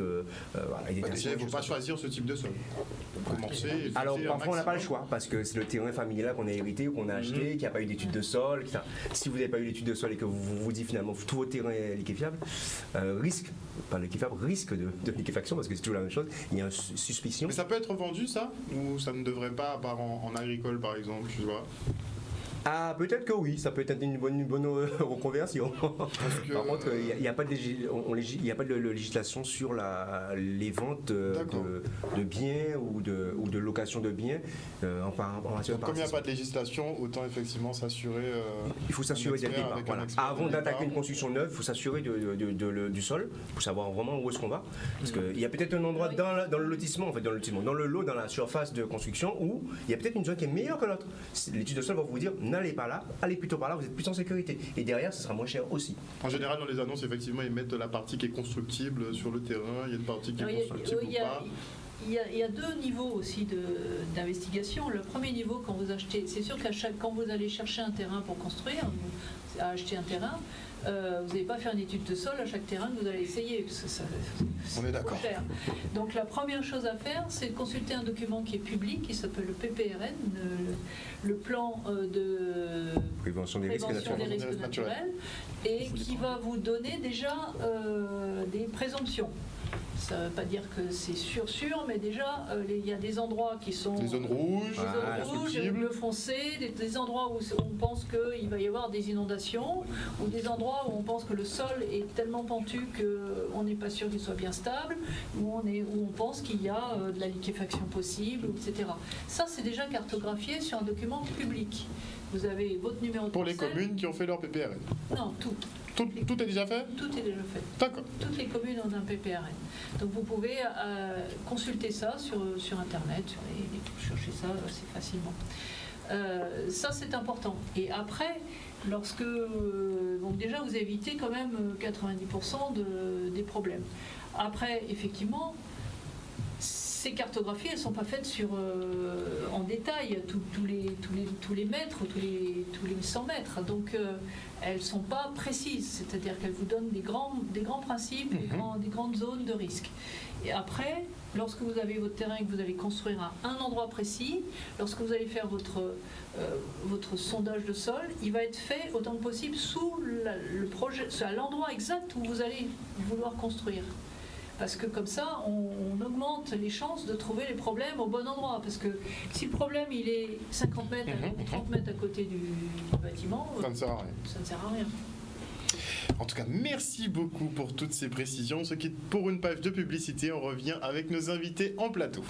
Déjà, il ne faut pas choisir ce type de sol. Commencer. Alors parfois, on n'a pas le choix, parce que c'est le terrain familial qu'on a hérité ou qu'on a acheté, qui n'a pas eu d'études de sol. Si vous n'avez pas eu d'études de sol et que vous vous dites finalement tout votre terrain est liquéfiable, risque de liquéfaction, parce que c'est toujours la même chose, il y a une suspicion. Mais ça peut être vendu, ça? Ou ça ne devrait pas, à part en agricole par exemple, tu vois? Ah, peut-être que oui, ça peut être une bonne reconversion. Par contre, il n'y a pas de législation sur les ventes de biens ou de location de biens en matière de comme il n'y a pas de législation, autant effectivement s'assurer. Il faut s'assurer dès le départ. Voilà. Avant d'attaquer une construction neuve, il faut s'assurer du sol pour savoir vraiment où est-ce qu'on va. Parce qu'il y a peut-être un endroit dans le lotissement, en fait, dans le lot, dans la surface de construction, où il y a peut-être une zone qui est meilleure que l'autre. L'étude de sol va vous dire n'allez pas là, allez plutôt par là, vous êtes plus en sécurité. Et derrière, ce sera moins cher aussi. En général, dans les annonces, effectivement, ils mettent la partie qui est constructible sur le terrain, il y a une partie qui est constructible ou pas. Il y a deux niveaux aussi d'investigation. Le premier niveau, quand vous achetez, c'est sûr quand vous allez chercher un terrain pour construire, à acheter un terrain, vous n'allez pas faire une étude de sol à chaque terrain que vous allez essayer, parce que on est d'accord. Cher. Donc la première chose à faire, c'est de consulter un document qui est public, qui s'appelle le PPRN, le plan de prévention des risques naturels, et qui va vous donner déjà des présomptions. Ça ne veut pas dire que c'est sûr, mais déjà, il y a des endroits qui sont... Des zones rouges, des zones rouges, des bleu foncé, des endroits où on pense qu'il va y avoir des inondations, ou des endroits où on pense que le sol est tellement pentu qu'on n'est pas sûr qu'il soit bien stable, où on pense qu'il y a de la liquéfaction possible, etc. Ça, c'est déjà cartographié sur un document public. Vous avez votre numéro de pour les parcelle. communes qui ont fait leur PPRN. Non, tout. Tout est déjà fait? Tout est déjà fait. D'accord. Toutes les communes ont un PPRN. Donc vous pouvez consulter ça sur Internet, chercher ça assez facilement. Ça, c'est important. Et après, donc déjà, vous évitez quand même 90% des problèmes. Après, effectivement, ces cartographies, elles ne sont pas faites en détail, tous les mètres, tous les 100 mètres. Donc, elles ne sont pas précises. C'est-à-dire qu'elles vous donnent des grands principes, des grandes zones de risque. Et après, lorsque vous avez votre terrain et que vous allez construire à un endroit précis, lorsque vous allez faire votre sondage de sol, il va être fait autant que possible sous le projet, à l'endroit exact où vous allez vouloir construire. Parce que comme ça, on augmente les chances de trouver les problèmes au bon endroit. Parce que si le problème il est 50 mètres ou 30 mètres à côté du bâtiment, ça ne sert à rien. Ça ne sert à rien. En tout cas, merci beaucoup pour toutes ces précisions. On se quitte pour une page de publicité. On revient avec nos invités en plateau.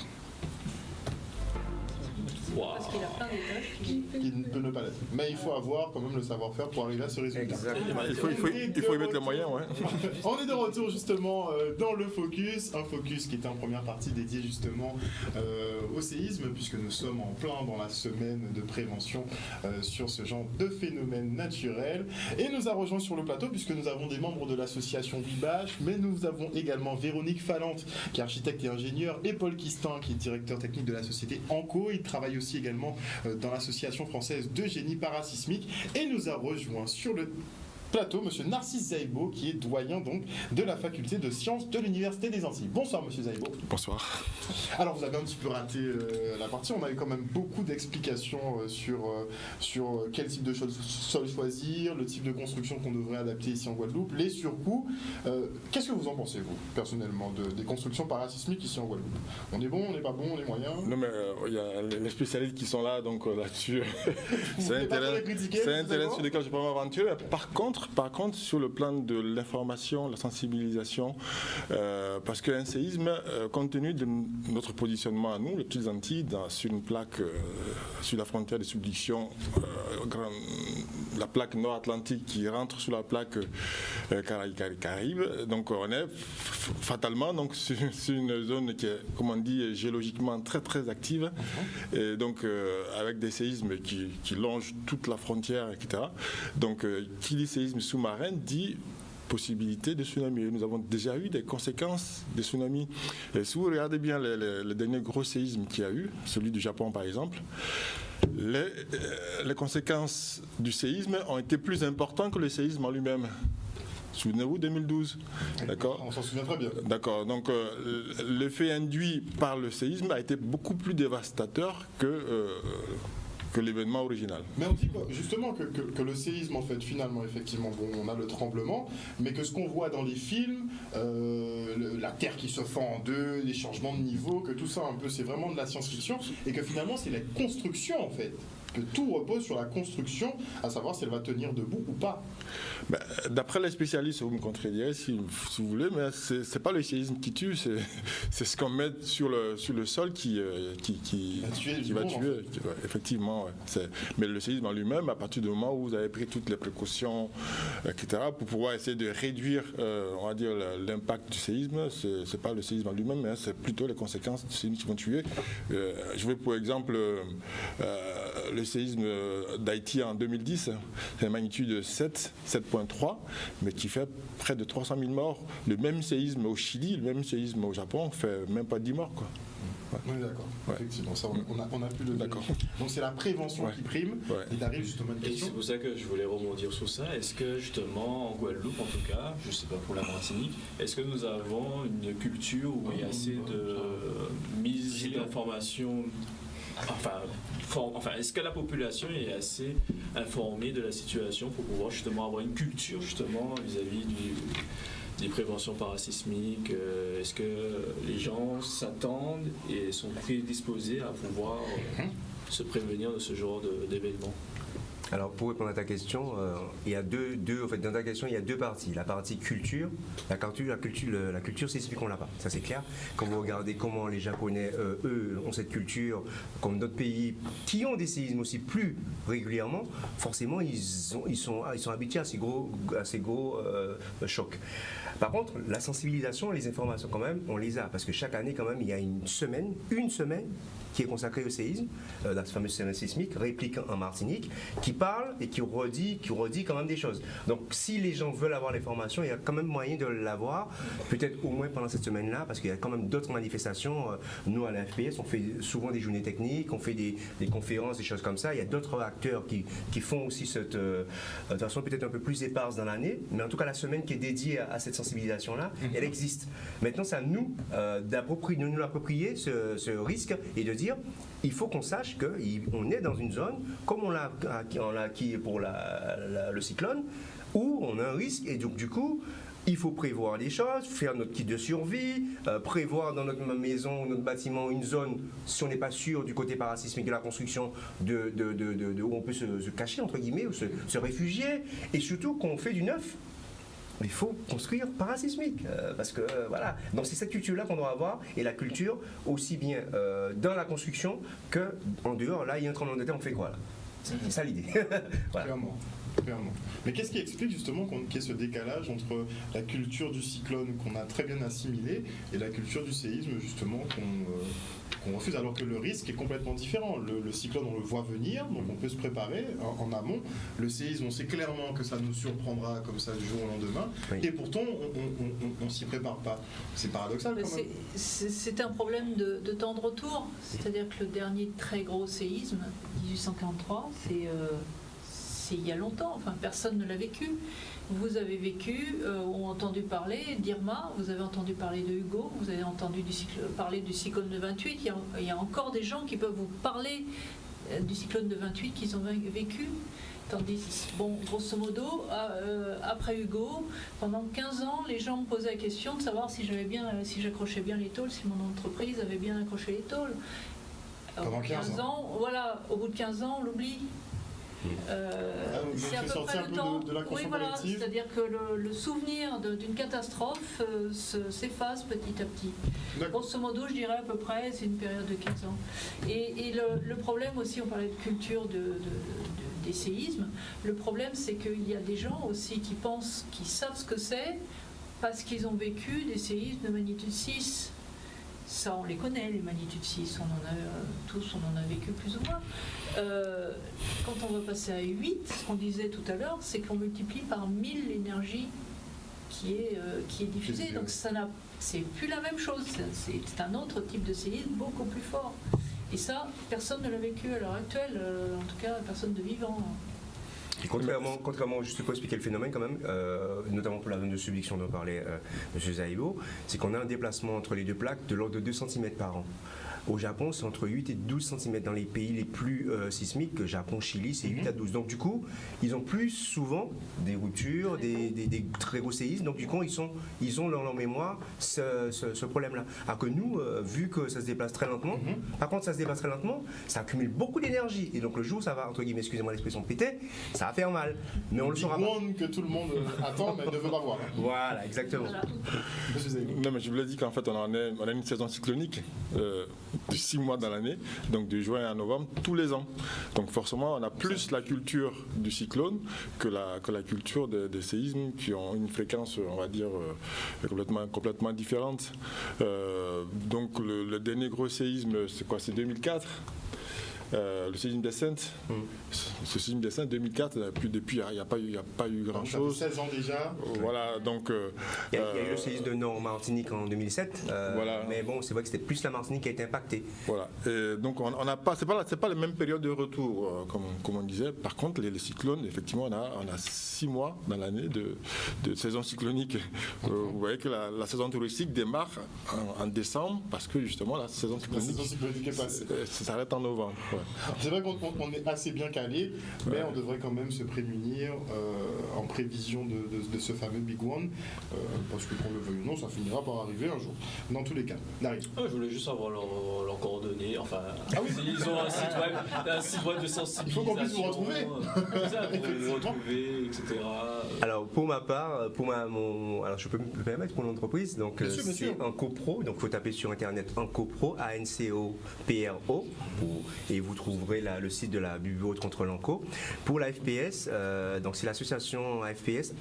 Parce qu'il a plein d'étages qui ne peut ne pas l'être. Mais il faut avoir quand même le savoir-faire pour arriver à ce résultat. Exactement. Il faut y mettre les moyens, ouais. On est de retour justement dans le Focus, un Focus qui était en première partie dédié justement au séisme, puisque nous sommes en plein dans la semaine de prévention sur ce genre de phénomène naturel. Et nous a rejoint sur le plateau, puisque nous avons des membres de l'association Bibache, mais nous avons également Véronique Falante, qui est architecte et ingénieure, et Paul Quistin, qui est directeur technique de la société Anco. Il travaille aussi également dans l'association française de génie parasismique, et nous a rejoint sur le plateau monsieur Narcisse Zaïbo, qui est doyen donc de la faculté de sciences de l'Université des Antilles. Bonsoir monsieur Zaïbo. Bonsoir. Alors vous avez un petit peu raté la partie, on avait quand même beaucoup d'explications sur quel type de sol choisir, le type de construction qu'on devrait adapter ici en Guadeloupe, les surcoûts. Qu'est-ce que vous en pensez vous, personnellement, des constructions parasismiques ici en Guadeloupe? On est bon, on n'est pas bon, on est moyen? Non mais il y a les spécialistes qui sont là, donc là-dessus, c'est un terrain sur lequel je ne peux pas m'aventurer. Par contre, sur le plan de l'information, la sensibilisation, parce qu'un séisme, compte tenu de notre positionnement à nous, les petites Antilles, sur une plaque, sur la frontière de subduction, la plaque nord-atlantique qui rentre sous la plaque Caraïbe, donc on est fatalement donc, sur une zone qui est, comme on dit, géologiquement très très active, et donc avec des séismes qui longent toute la frontière, etc. Donc, qui dit séisme sous-marin dit possibilité de tsunami. Nous avons déjà eu des conséquences des tsunamis. Et si vous regardez bien le dernier gros séisme qu'il y a eu, celui du Japon par exemple, les conséquences du séisme ont été plus importantes que le séisme en lui-même. Souvenez-vous, 2012. D'accord ? On s'en souvient très bien. D'accord. Donc, l'effet induit par le séisme a été beaucoup plus dévastateur que l'événement original. Mais on dit quoi, justement que le séisme, en fait, finalement, effectivement, bon, on a le tremblement, mais que ce qu'on voit dans les films, la Terre qui se fend en deux, les changements de niveau, que tout ça, un peu, c'est vraiment de la science-fiction, et que finalement, c'est la construction, en fait. Que tout repose sur la construction, à savoir si elle va tenir debout ou pas. Ben, d'après les spécialistes, vous me contredirez si vous voulez, mais c'est pas le séisme qui tue, c'est ce qu'on met sur le sol qui va tuer. Effectivement, ouais. Mais le séisme en lui-même, à partir du moment où vous avez pris toutes les précautions, etc., pour pouvoir essayer de réduire, on va dire, l'impact du séisme, c'est pas le séisme en lui-même, mais c'est plutôt les conséquences du séisme qui vont tuer. Je vais pour exemple le séisme d'Haïti en 2010, c'est une magnitude 7.3, mais qui fait près de 300 000 morts. Le même séisme au Chili, le même séisme au Japon fait même pas 10 morts, quoi. Ouais. Oui, d'accord. Ouais. Effectivement, ça, on a pu le dire. Donc c'est la prévention qui prime. Ouais. Il arrive justement une question. C'est pour ça que je voulais rebondir sur ça. Est-ce que justement en Guadeloupe, en tout cas, je ne sais pas pour la Martinique, est-ce que nous avons une culture où il y a assez de mise d'informations? Enfin, est-ce que la population est assez informée de la situation pour pouvoir justement avoir une culture justement vis-à-vis des prévention parasismique, est-ce que les gens s'attendent et sont prédisposés à pouvoir se prévenir de ce genre d'événements? Alors pour répondre à ta question, il y a dans ta question il y a deux parties. La partie culture, la culture séismique on l'a pas, ça c'est clair. Quand vous regardez comment les Japonais eux ont cette culture, comme d'autres pays qui ont des séismes aussi plus régulièrement, forcément ils sont habitués à ces gros chocs. Par contre, la sensibilisation, les informations quand même, on les a parce que chaque année quand même il y a une semaine qui est consacrée au séisme, la fameuse semaine sismique, réplique en Martinique, qui parle et qui redit quand même des choses. Donc si les gens veulent avoir l'information, il y a quand même moyen de l'avoir, peut-être au moins pendant cette semaine-là, parce qu'il y a quand même d'autres manifestations. Nous à la FPS, on fait souvent des journées techniques, on fait des conférences, des choses comme ça. Il y a d'autres acteurs qui font aussi cette de façon peut-être un peu plus éparse dans l'année, mais en tout cas la semaine qui est dédiée à cette sensibilisation-là, elle existe. Maintenant, c'est à nous de nous l'approprier ce risque et de dire il faut qu'on sache qu'on est dans une zone, comme on l'a acquis pour le cyclone, où on a un risque et donc du coup il faut prévoir les choses, faire notre kit de survie, prévoir dans notre maison, notre bâtiment, une zone, si on n'est pas sûr du côté parasismique de la construction, où on peut se cacher, entre guillemets, ou se réfugier, et surtout qu'on fait du neuf. Il faut construire parasismique, parce que voilà. Donc c'est cette culture-là qu'on doit avoir, et la culture aussi bien dans la construction que en dehors. Là, il y a un tremblement de terre, on fait quoi là? C'est ça l'idée. Voilà. Clairement. Mais qu'est-ce qui explique justement qu'il y ait ce décalage entre la culture du cyclone qu'on a très bien assimilée et la culture du séisme justement qu'on refuse, alors que le risque est complètement différent. Le cyclone, on le voit venir, donc on peut se préparer en amont. Le séisme, on sait clairement que ça nous surprendra comme ça du jour au lendemain, oui. Et pourtant on s'y prépare pas. C'est paradoxal quand même. C'est un problème de temps de retour, c'est-à-dire que le dernier très gros séisme, 1843, c'est il y a longtemps, enfin personne ne l'a vécu. Vous avez vécu, ou entendu parler d'Irma, vous avez entendu parler de Hugo, vous avez entendu parler du cyclone de 28, il y a encore des gens qui peuvent vous parler du cyclone de 28 qu'ils ont vécu. Tandis, bon, grosso modo, après Hugo, pendant 15 ans, les gens me posaient la question de savoir si j'accrochais bien les tôles, si mon entreprise avait bien accroché les tôles. Pendant 15 ans, voilà, au bout de 15 ans, on l'oublie. C'est à peu près le temps. Oui, voilà, c'est-à-dire que le souvenir d'une catastrophe s'efface petit à petit. Grosso modo, je dirais à peu près, c'est une période de 15 ans. Et le problème aussi, on parlait de culture des séismes. Le problème, c'est qu'il y a des gens aussi qui savent ce que c'est parce qu'ils ont vécu des séismes de magnitude 6. Ça, on les connaît, les magnitudes 6, on en a vécu plus ou moins. Quand on va passer à 8, ce qu'on disait tout à l'heure, c'est qu'on multiplie par 1000 l'énergie qui est diffusée. Donc c'est plus la même chose, c'est un autre type de séisme beaucoup plus fort. Et ça, personne ne l'a vécu à l'heure actuelle, en tout cas personne de vivant. Et contrairement, juste pour expliquer le phénomène quand même, notamment pour la zone de subduction dont parlait M. Zaibo, c'est qu'on a un déplacement entre les deux plaques de l'ordre de 2 cm par an. Au Japon, c'est entre 8 et 12 cm. Dans les pays les plus sismiques, Japon, Chili, c'est 8 à 12. Donc du coup, ils ont plus souvent des ruptures, des très gros séismes. Donc du coup, ils ont dans leur mémoire ce problème-là. Alors que nous, vu que ça se déplace très lentement, par contre, ça se déplace très lentement, ça accumule beaucoup d'énergie. Et donc le jour où ça va, entre guillemets, excusez-moi l'expression, péter, ça va faire mal. Mais on le saura pas. Que tout le monde attend, mais ne veut pas voir. Voilà, exactement. Voilà. Non, mais je vous l'ai dit qu'en fait, on a une saison cyclonique de 6 mois dans l'année, donc de juin à novembre, tous les ans. Donc forcément, on a plus la culture du cyclone que la culture des séismes qui ont une fréquence, on va dire, complètement différente. Donc le dernier gros séisme, c'est quoi? C'est 2004. Le séisme des Saintes, ce séisme des Saintes 2004, depuis il n'y a pas eu grand chose. Ça fait 16 ans déjà. Voilà, donc. Il y a eu le séisme de Nord Martinique en 2007. Voilà. Mais bon, c'est vrai que c'était plus la Martinique qui a été impactée. Voilà. Et donc on n'a pas, c'est pas la même période de retour, comme on disait. Par contre, les cyclones, effectivement, on a 6 mois dans l'année de saison cyclonique. Vous voyez que la saison touristique démarre en décembre parce que justement la saison cyclonique est passée. Ça s'arrête en novembre. C'est vrai qu'on est assez bien calé, mais on devrait quand même se prémunir en prévision de ce fameux Big One, parce que qu'on le veuille ou non, ça finira par arriver un jour. Dans tous les cas. Daryl. Je voulais juste avoir leurs coordonnées, enfin, ah oui. ils ont un site web de sensibilisation. Il faut qu'on puisse vous retrouver. Vous retrouver, etc. Alors pour ma part, alors je peux me permettre pour l'entreprise, donc c'est Ancopro, donc il faut taper sur internet Ancopro, ANCOPRO, et vous trouverez le site de la Bureau de contrôle Anco. Pour la FPS, donc c'est l'association AFPS,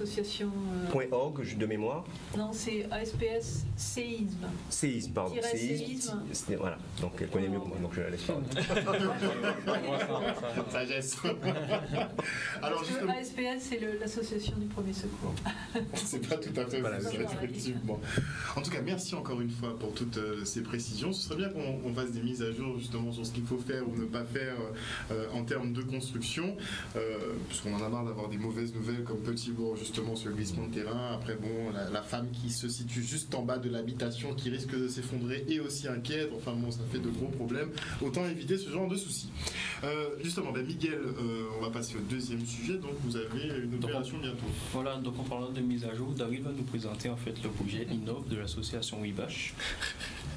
association.org de mémoire. Non, c'est ASPS séisme. Séisme, pardon. Séisme. Voilà, donc elle connaît mieux que moi, donc je la laisse parler. Sagesse. Alors justement, ASPS, c'est l'association du premier secours. C'est pas tout à fait ça, effectivement. En tout cas, merci encore une fois pour toutes ces précisions. Ce serait bien qu'on fasse des mises à jour justement sur ce qu'il faut faire ou ne pas faire en termes de construction, puisqu'on en a marre d'avoir des mauvaises nouvelles comme Petit Bourg, justement sur le glissement de terrain. Après, bon, la femme qui se situe juste en bas de l'habitation qui risque de s'effondrer est aussi inquiète. Enfin bon, ça fait de gros problèmes. Autant éviter ce genre de soucis. Justement, Miguel, on va passer au deuxième sujet. Donc, vous avez une opération bientôt. Voilà, donc en parlant de mise à jour, Daryl va nous présenter en fait le projet Innov de l'association WIBACH.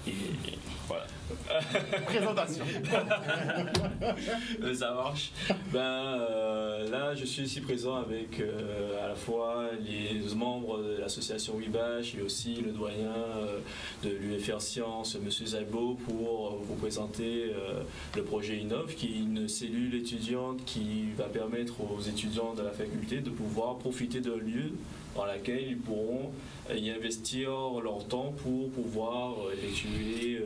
Et voilà. Présentation. Ça marche. Là, je suis ici présent avec à la fois les membres de l'association WIBACH et aussi le doyen de l'UFR Sciences, M. Zalbo, pour vous présenter le projet Innov, qui est une cellule étudiante qui va permettre aux étudiants de la faculté de pouvoir profiter d'un lieu dans lequel ils pourront y investir leur temps pour pouvoir effectuer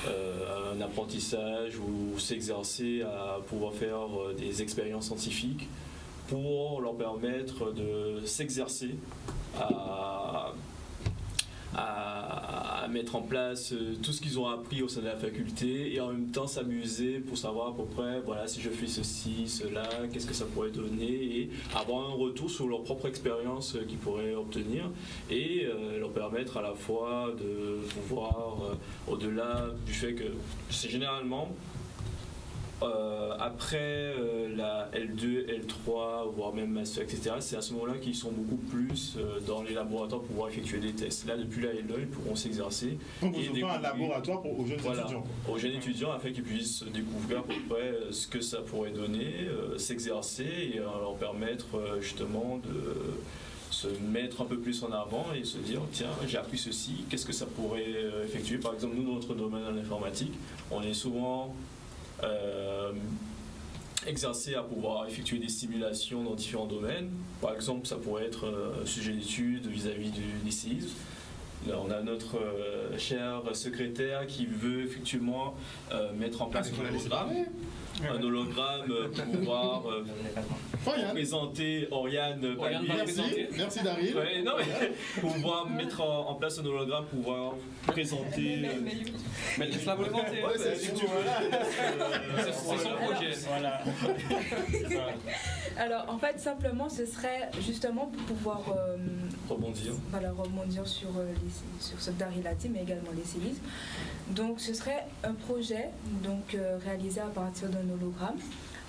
un apprentissage ou s'exercer à pouvoir faire des expériences scientifiques pour leur permettre de s'exercer à mettre en place tout ce qu'ils ont appris au sein de la faculté et en même temps s'amuser pour savoir à peu près, voilà, si je fais ceci, cela, qu'est-ce que ça pourrait donner, et avoir un retour sur leur propre expérience qu'ils pourraient obtenir et leur permettre à la fois de pouvoir, au-delà du fait que c'est généralement après la L2, L3, voire même Master, etc., c'est à ce moment-là qu'ils sont beaucoup plus dans les laboratoires pour pouvoir effectuer des tests. Là, depuis la L1, ils pourront s'exercer. Donc, vous offrez un laboratoire aux jeunes étudiants. Aux jeunes étudiants, afin qu'ils puissent découvrir à peu près ce que ça pourrait donner, s'exercer et leur permettre justement de se mettre un peu plus en avant et se dire, tiens, j'ai appris ceci, qu'est-ce que ça pourrait effectuer. Par exemple, nous, dans notre domaine en informatique, on est souvent exercer à pouvoir effectuer des simulations dans différents domaines. Par exemple, ça pourrait être un sujet d'étude vis-à-vis des séismes. Là, on a notre cher secrétaire qui veut effectivement mettre en place un hologramme pour pouvoir présenter Oriane. Merci Daryl. Ouais, non, pour pouvoir mettre en place un hologramme pour pouvoir présenter. Mais laisse-la vous présenter. C'est son projet. Voilà. Alors en fait simplement ce serait justement pour pouvoir rebondir sur ce que Daryl a dit, mais également les séismes. Donc ce serait un projet réalisé à partir d'un hologramme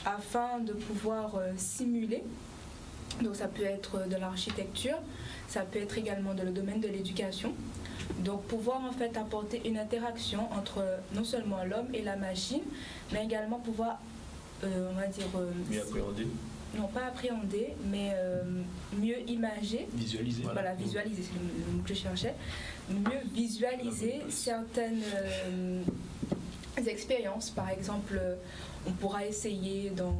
afin de pouvoir simuler. Donc ça peut être de l'architecture, ça peut être également dans le domaine de l'éducation. Donc pouvoir en fait apporter une interaction entre non seulement l'homme et la machine, mais également pouvoir on va dire mieux appréhender. Non, pas appréhender, mais mieux imager. Visualiser. Voilà, visualiser, c'est le mot que je cherchais. Mieux visualiser certaines expériences. Par exemple, on pourra essayer dans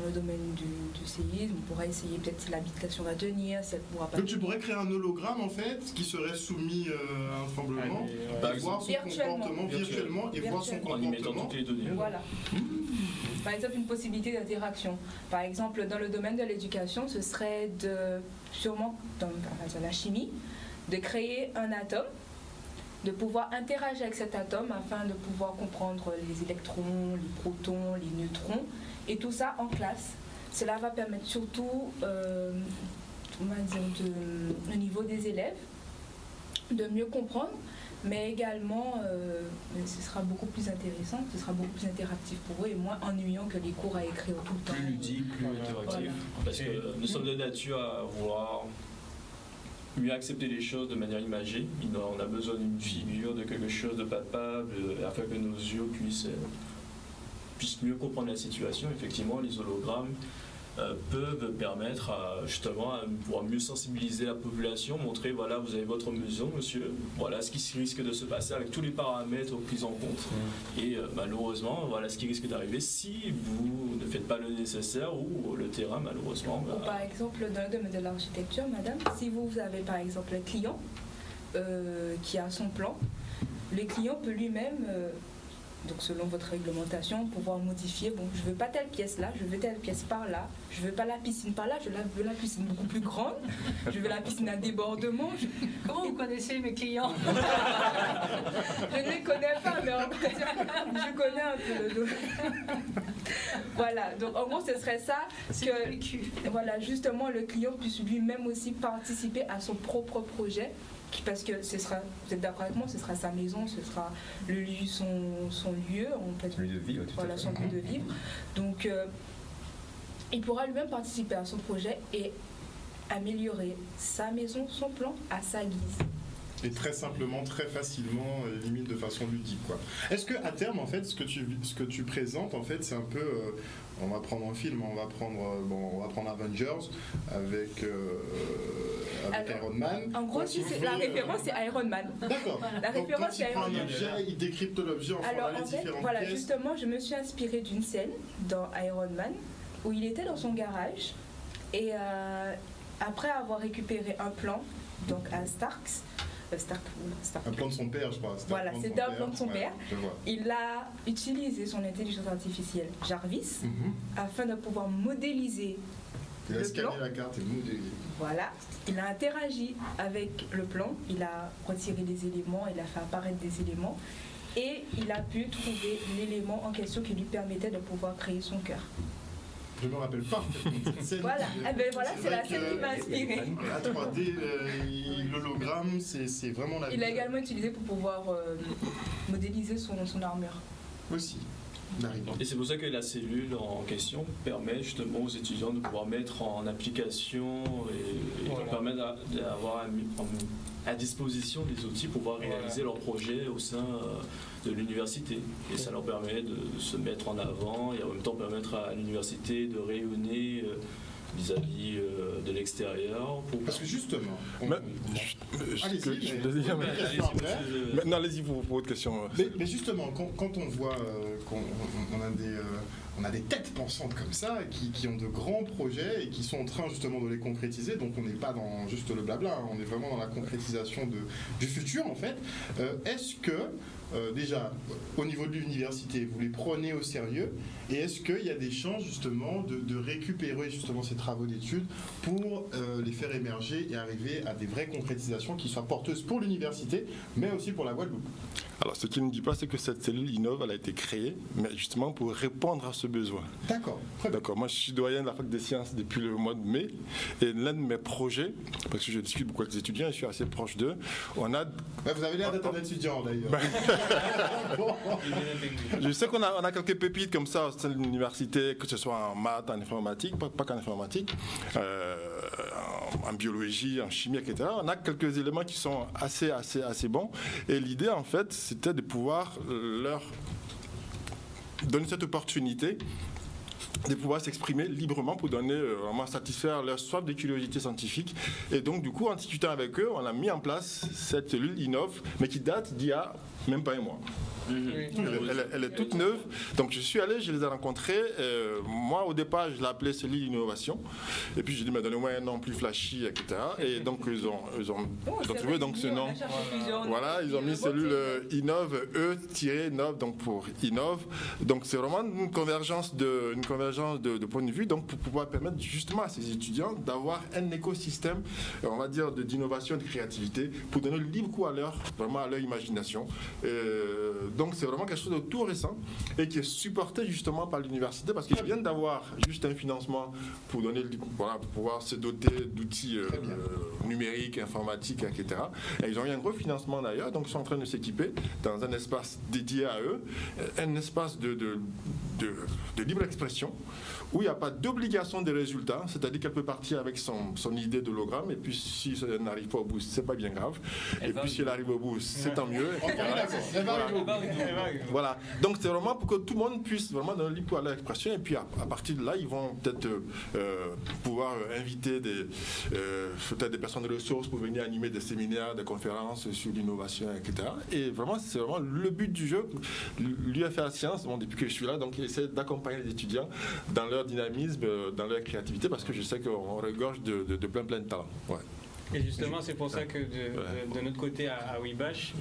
le domaine du séisme, on pourra essayer peut-être si l'habitation va tenir, si elle pourra pas. Donc tu pourrais créer un hologramme en fait qui serait soumis à un tremblement, voir son comportement virtuellement et voir son comportement. En y mettant toutes les données. Voilà. Par exemple, une possibilité d'interaction. Par exemple, dans le domaine de l'éducation, ce serait sûrement dans la chimie, de créer un atome, de pouvoir interagir avec cet atome afin de pouvoir comprendre les électrons, les protons, les neutrons, et tout ça en classe. Cela va permettre surtout, au niveau des élèves, de mieux comprendre, mais également ce sera beaucoup plus intéressant, ce sera beaucoup plus interactif pour eux et moins ennuyant que les cours à écrire tout le temps. Plus ludique, plus interactif. Voilà. Parce que nous sommes de nature à vouloir mieux accepter les choses de manière imagée. On a besoin d'une figure, de quelque chose de palpable, afin que nos yeux puissent mieux comprendre la situation. Effectivement, les hologrammes peuvent permettre justement à pouvoir mieux sensibiliser la population, montrer voilà, vous avez votre maison, monsieur, voilà ce qui risque de se passer avec tous les paramètres pris en compte. Et malheureusement, voilà ce qui risque d'arriver si vous ne faites pas le nécessaire ou le terrain, malheureusement. Ou par exemple, dans le domaine de l'architecture, madame, si vous avez par exemple un client qui a son plan, le client peut lui-même. Donc selon votre réglementation, pouvoir modifier, bon, je veux pas telle pièce là, je veux telle pièce par là, je veux pas la piscine par là, je veux la piscine beaucoup plus grande, je veux la piscine à débordement. Comment vous connaissez mes clients? Je ne les connais pas, mais en fait, je connais un peu le dos. Voilà, donc en gros ce serait ça, que voilà, justement le client puisse lui-même aussi participer à son propre projet. Parce que ce sera, vous êtes d'accord avec moi, ce sera sa maison, ce sera son lieu, en fait, son lieu de vivre, voilà, son lieu de vivre. Donc, il pourra lui-même participer à son projet et améliorer sa maison, son plan à sa guise. Et très simplement, très facilement, limite de façon ludique, quoi. Est-ce que à terme, en fait, ce que tu présentes, en fait, c'est un peu, on va prendre un film, on va prendre Avengers avec Iron Man. En gros, la référence c'est Iron Man. D'accord. La référence c'est Iron Man. Objet, il décrypte l'objet en différentes voilà, pièces. justement, je me suis inspirée d'une scène dans Iron Man où il était dans son garage et après avoir récupéré un plan, donc à Stark. Un plan de son père, je crois. Voilà, c'est un plan de son père. Ouais, il a utilisé son intelligence artificielle Jarvis afin de pouvoir modéliser il a le scanné plan. la carte et modélisé. Voilà, il a interagi avec le plan, il a retiré des éléments, il a fait apparaître des éléments et il a pu trouver l'élément en question qui lui permettait de pouvoir créer son cœur. Je me rappelle pas cette scène. Voilà, c'est la scène qui m'a inspirée. La 3D, l'hologramme, c'est vraiment la. Il l'a également utilisé pour pouvoir modéliser son armure. Aussi. Et c'est pour ça que la cellule en question permet justement aux étudiants de pouvoir mettre en application et leur permettre d'avoir à disposition des outils pour pouvoir réaliser leurs projets au sein de l'université. Et ça leur permet de se mettre en avant et en même temps permettre à l'université de rayonner vis-à-vis de l'extérieur. Parce que justement... allez-y pour votre question. Mais justement, quand on voit qu'on a des têtes pensantes comme ça, qui ont de grands projets et qui sont en train justement de les concrétiser, donc on n'est pas dans juste le blabla, on est vraiment dans la concrétisation du futur en fait. Est-ce que déjà, au niveau de l'université, vous les prenez au sérieux et est-ce qu'il y a des chances justement de récupérer justement ces travaux d'études pour les faire émerger et arriver à des vraies concrétisations qui soient porteuses pour l'université, mais aussi pour la Guadeloupe? Alors, ce qu'il ne dit pas, c'est que cette cellule Innov, elle a été créée, mais justement pour répondre à ce besoin. D'accord. D'accord. Moi, je suis doyen de la fac des sciences depuis le mois de mai, et l'un de mes projets, parce que je discute beaucoup avec les étudiants, et je suis assez proche d'eux, on a... vous avez l'air d'être un étudiant, d'ailleurs. Je sais qu'on a quelques pépites comme ça au sein de l'université, que ce soit en maths, en informatique, pas qu'en informatique, en biologie, en chimie, etc. On a quelques éléments qui sont assez bons, et l'idée, en fait, c'était de pouvoir leur donner cette opportunité de pouvoir s'exprimer librement pour donner, vraiment satisfaire leur soif de curiosité scientifique. Et donc, du coup, en discutant avec eux, on a mis en place cette cellule Innov, mais qui date d'il y a même pas un mois. Elle est toute neuve. Donc je suis allé, je les ai rencontrés. Moi, au départ, je l'appelais cellule d'innovation. Et puis j'ai dit, mais donnez-moi un nom plus flashy, etc. Et donc ils ont trouvé donc ce nom. Voilà, ils ont mis cellule Innov, E-Nov, donc pour Innov. Donc c'est vraiment une convergence de points de vue, donc pour pouvoir permettre justement à ces étudiants d'avoir un écosystème, on va dire, d'innovation et de créativité, pour donner le libre cours vraiment à leur imagination. Donc c'est vraiment quelque chose de tout récent et qui est supporté justement par l'université parce qu'ils viennent d'avoir juste un financement pour donner, voilà, pour pouvoir se doter d'outils numériques, informatiques, etc. Et ils ont eu un gros financement d'ailleurs, donc ils sont en train de s'équiper dans un espace dédié à eux, un espace de libre expression où il n'y a pas d'obligation de résultats, c'est-à-dire qu'elle peut partir avec son idée d'hologramme et puis si ça n'arrive pas au bout, c'est pas bien grave. Et puis si elle arrive au bout, c'est tant mieux. Voilà. Donc c'est vraiment pour que tout le monde puisse vraiment donner libre à l'expression et puis à partir de là, ils vont peut-être pouvoir inviter peut-être des personnes de ressources pour venir animer des séminaires, des conférences sur l'innovation, etc. Et vraiment, c'est vraiment le but du jeu. L'UFR Sciences, depuis que je suis là, donc essaie d'accompagner les étudiants dans leur dynamisme, dans leur créativité, parce que je sais qu'on regorge de plein de talents. Ouais. Et justement, c'est pour ça que de notre côté à Webash,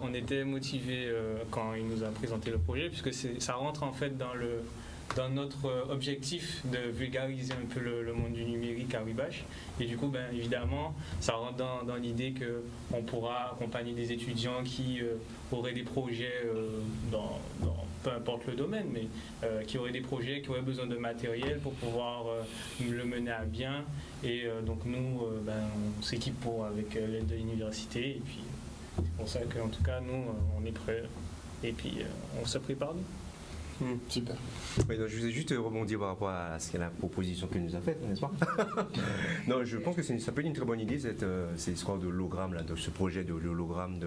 on était motivés quand il nous a présenté le projet, puisque ça rentre en fait dans notre objectif de vulgariser un peu le monde du numérique à Webash. Et du coup, évidemment, ça rentre dans l'idée qu'on pourra accompagner des étudiants qui auraient des projets dans peu importe le domaine, mais qui auraient des projets, qui auraient besoin de matériel pour pouvoir le mener à bien. Et donc nous, on s'équipe avec l'aide de l'université. Et puis c'est pour ça qu'en tout cas, nous, on est prêts. Et puis on se prépare nous. Super. Oui, donc je voulais juste rebondir par rapport à la proposition qu'il nous a faite, n'est-ce pas? Non, je pense que ça peut être une très bonne idée, cette histoire de l'hologramme, de ce projet de l'hologramme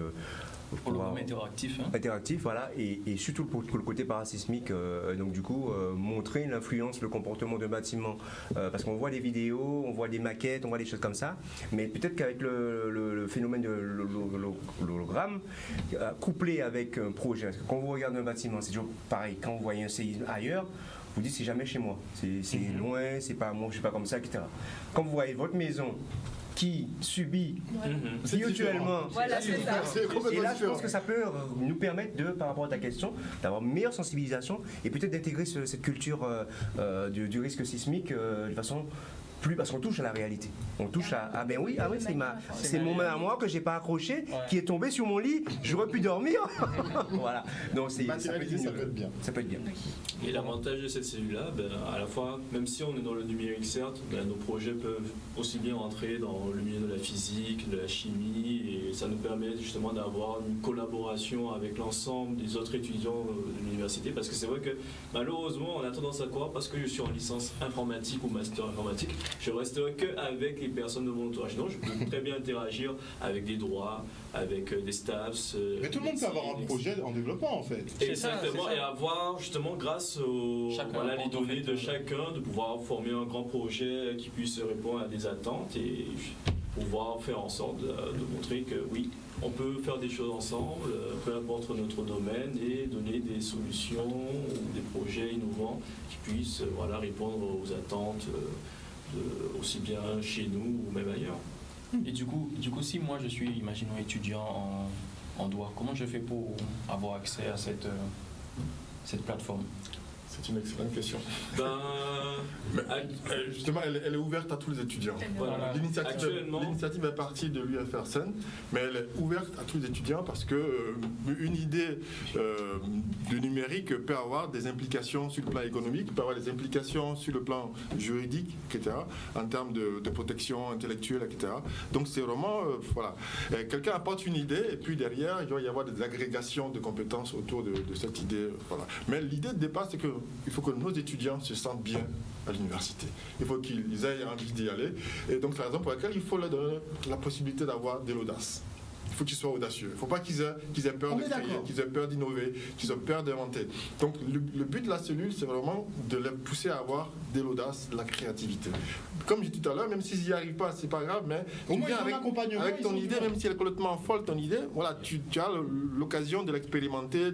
hologramme interactif. Interactif, voilà, et surtout pour le côté parasismique, donc du coup, montrer l'influence, le comportement d'un bâtiment. Parce qu'on voit des vidéos, on voit des maquettes, on voit des choses comme ça, mais peut-être qu'avec le phénomène de l'hologramme, couplé avec un projet, parce que quand vous regardez un bâtiment, c'est toujours pareil, quand vous voyez un séisme ailleurs, vous dites c'est jamais chez moi, c'est loin, c'est pas moi, je suis pas comme ça, etc. Quand vous voyez votre maison qui subit virtuellement, voilà, c'est ça. Et là je pense que ça peut nous permettre par rapport à ta question, d'avoir une meilleure sensibilisation et peut-être d'intégrer cette culture du risque sismique de façon plus, parce qu'on touche à la réalité. On touche à c'est mon main à moi que j'ai pas accroché, qui est tombé sur mon lit, j'aurais pu dormir. Voilà. Donc ça peut être bien. Ça peut être bien. Et l'avantage de cette cellule-là, à la fois, même si on est dans le numérique certes, nos projets peuvent aussi bien rentrer dans le milieu de la physique, de la chimie, et ça nous permet justement d'avoir une collaboration avec l'ensemble des autres étudiants de l'université, parce que c'est vrai que malheureusement, on a tendance à croire, parce que je suis en licence informatique ou master informatique, je resterai qu'avec les personnes de mon entourage. Non, je peux très bien interagir avec des droits, avec des staffs. Mais tout le monde peut avoir un projet en développement en fait. Exactement, et avoir justement grâce les données de chacun, de pouvoir former un grand projet qui puisse répondre à des attentes et pouvoir faire en sorte de montrer que oui, on peut faire des choses ensemble, peu importe notre domaine, et donner des solutions ou des projets innovants qui puissent répondre aux attentes aussi bien chez nous ou même ailleurs. Et du coup, si moi je suis, imaginons, étudiant en droit, comment je fais pour avoir accès à cette plateforme? C'est une excellente question. Justement, elle est ouverte à tous les étudiants. Voilà. L'initiative est partie de l'UFR Seine, mais elle est ouverte à tous les étudiants parce que une idée de numérique peut avoir des implications sur le plan économique, peut avoir des implications sur le plan juridique, etc., en termes de protection intellectuelle, etc. Donc c'est vraiment, quelqu'un apporte une idée et puis derrière, il doit y avoir des agrégations de compétences autour de cette idée. Voilà. Mais l'idée de départ, c'est qu'il faut que nos étudiants se sentent bien à l'université. Il faut qu'ils aient envie d'y aller. Et donc, c'est la raison pour laquelle il faut leur donner la possibilité d'avoir de l'audace. Il faut qu'ils soient audacieux. Il ne faut pas qu'ils aient peur de créer, qu'ils aient peur d'innover, qu'ils aient peur d'inventer. Donc, le but de la cellule, c'est vraiment de les pousser à avoir de l'audace, de la créativité. Comme j'ai dit tout à l'heure, même s'ils n'y arrivent pas, c'est pas grave, mais tu viens avec ton idée, même si elle est complètement folle, ton idée, voilà, tu as l'occasion de l'expérimenter,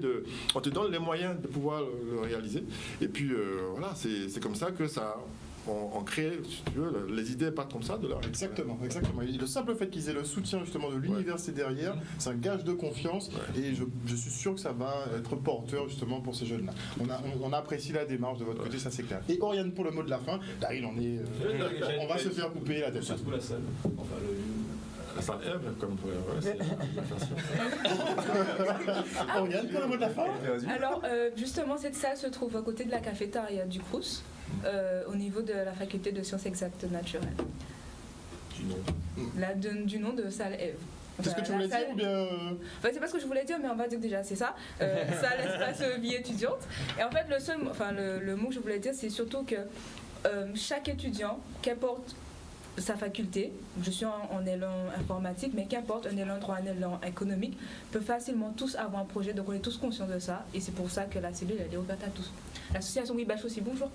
on te donne les moyens de pouvoir le réaliser. Et puis, c'est comme ça que ça... On crée, si tu veux, les idées partent comme ça de là. Exactement. Et le simple fait qu'ils aient le soutien justement de l'université derrière, c'est un gage de confiance et je suis sûr que ça va être porteur justement pour ces jeunes-là. On apprécie la démarche de votre côté, ça c'est clair. Et Oriane pour le mot de la fin, Daryl, on va se faire couper la tête. Surtout la salle, enfin le lieu. La salle Ève, comme c'est la façon. Oriane, pour le mot de la fin. Alors, justement, cette salle se trouve à côté de la cafétéria du Crous, au niveau de la faculté de sciences exactes naturelles. Du nom. Du nom de salle Ève. C'est ce que tu voulais dire ou bien Enfin, c'est pas ce que je voulais dire, mais on va dire déjà, c'est ça. Salle espace vie étudiante. Et en fait, le mot que je voulais dire, c'est surtout que chaque étudiant, qu'importe sa faculté, je suis en élan informatique, mais qu'importe, un élan droit, un élan économique, peut facilement tous avoir un projet, donc on est tous conscients de ça, et c'est pour ça que la cellule, elle est ouverte à tous. L'association WeBash aussi, bonjour.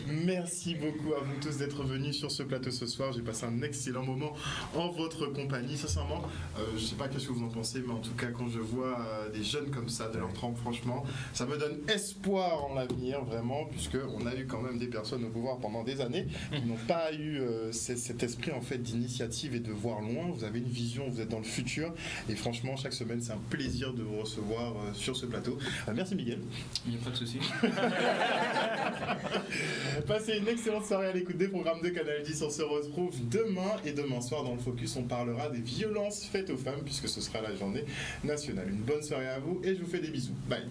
Merci beaucoup à vous tous d'être venus sur ce plateau ce soir. J'ai passé un excellent moment en votre compagnie. Sincèrement, je ne sais pas qu'est-ce que vous en pensez, mais en tout cas, quand je vois des jeunes comme ça, de leur trempe, franchement, ça me donne espoir en l'avenir, vraiment, puisqu'on a eu quand même des personnes au pouvoir pendant des années qui n'ont pas eu cet esprit en fait d'initiative et de voir loin. Vous avez une vision, vous êtes dans le futur, et franchement, chaque semaine, c'est un plaisir de vous recevoir sur ce plateau. Merci Miguel. Il n'y a pas de souci. Passez une excellente soirée à l'écoute des programmes de Canal 10. On se retrouve demain, et demain soir dans le Focus, on parlera des violences faites aux femmes puisque ce sera la journée nationale. Une bonne soirée à vous et je vous fais des bisous. Bye.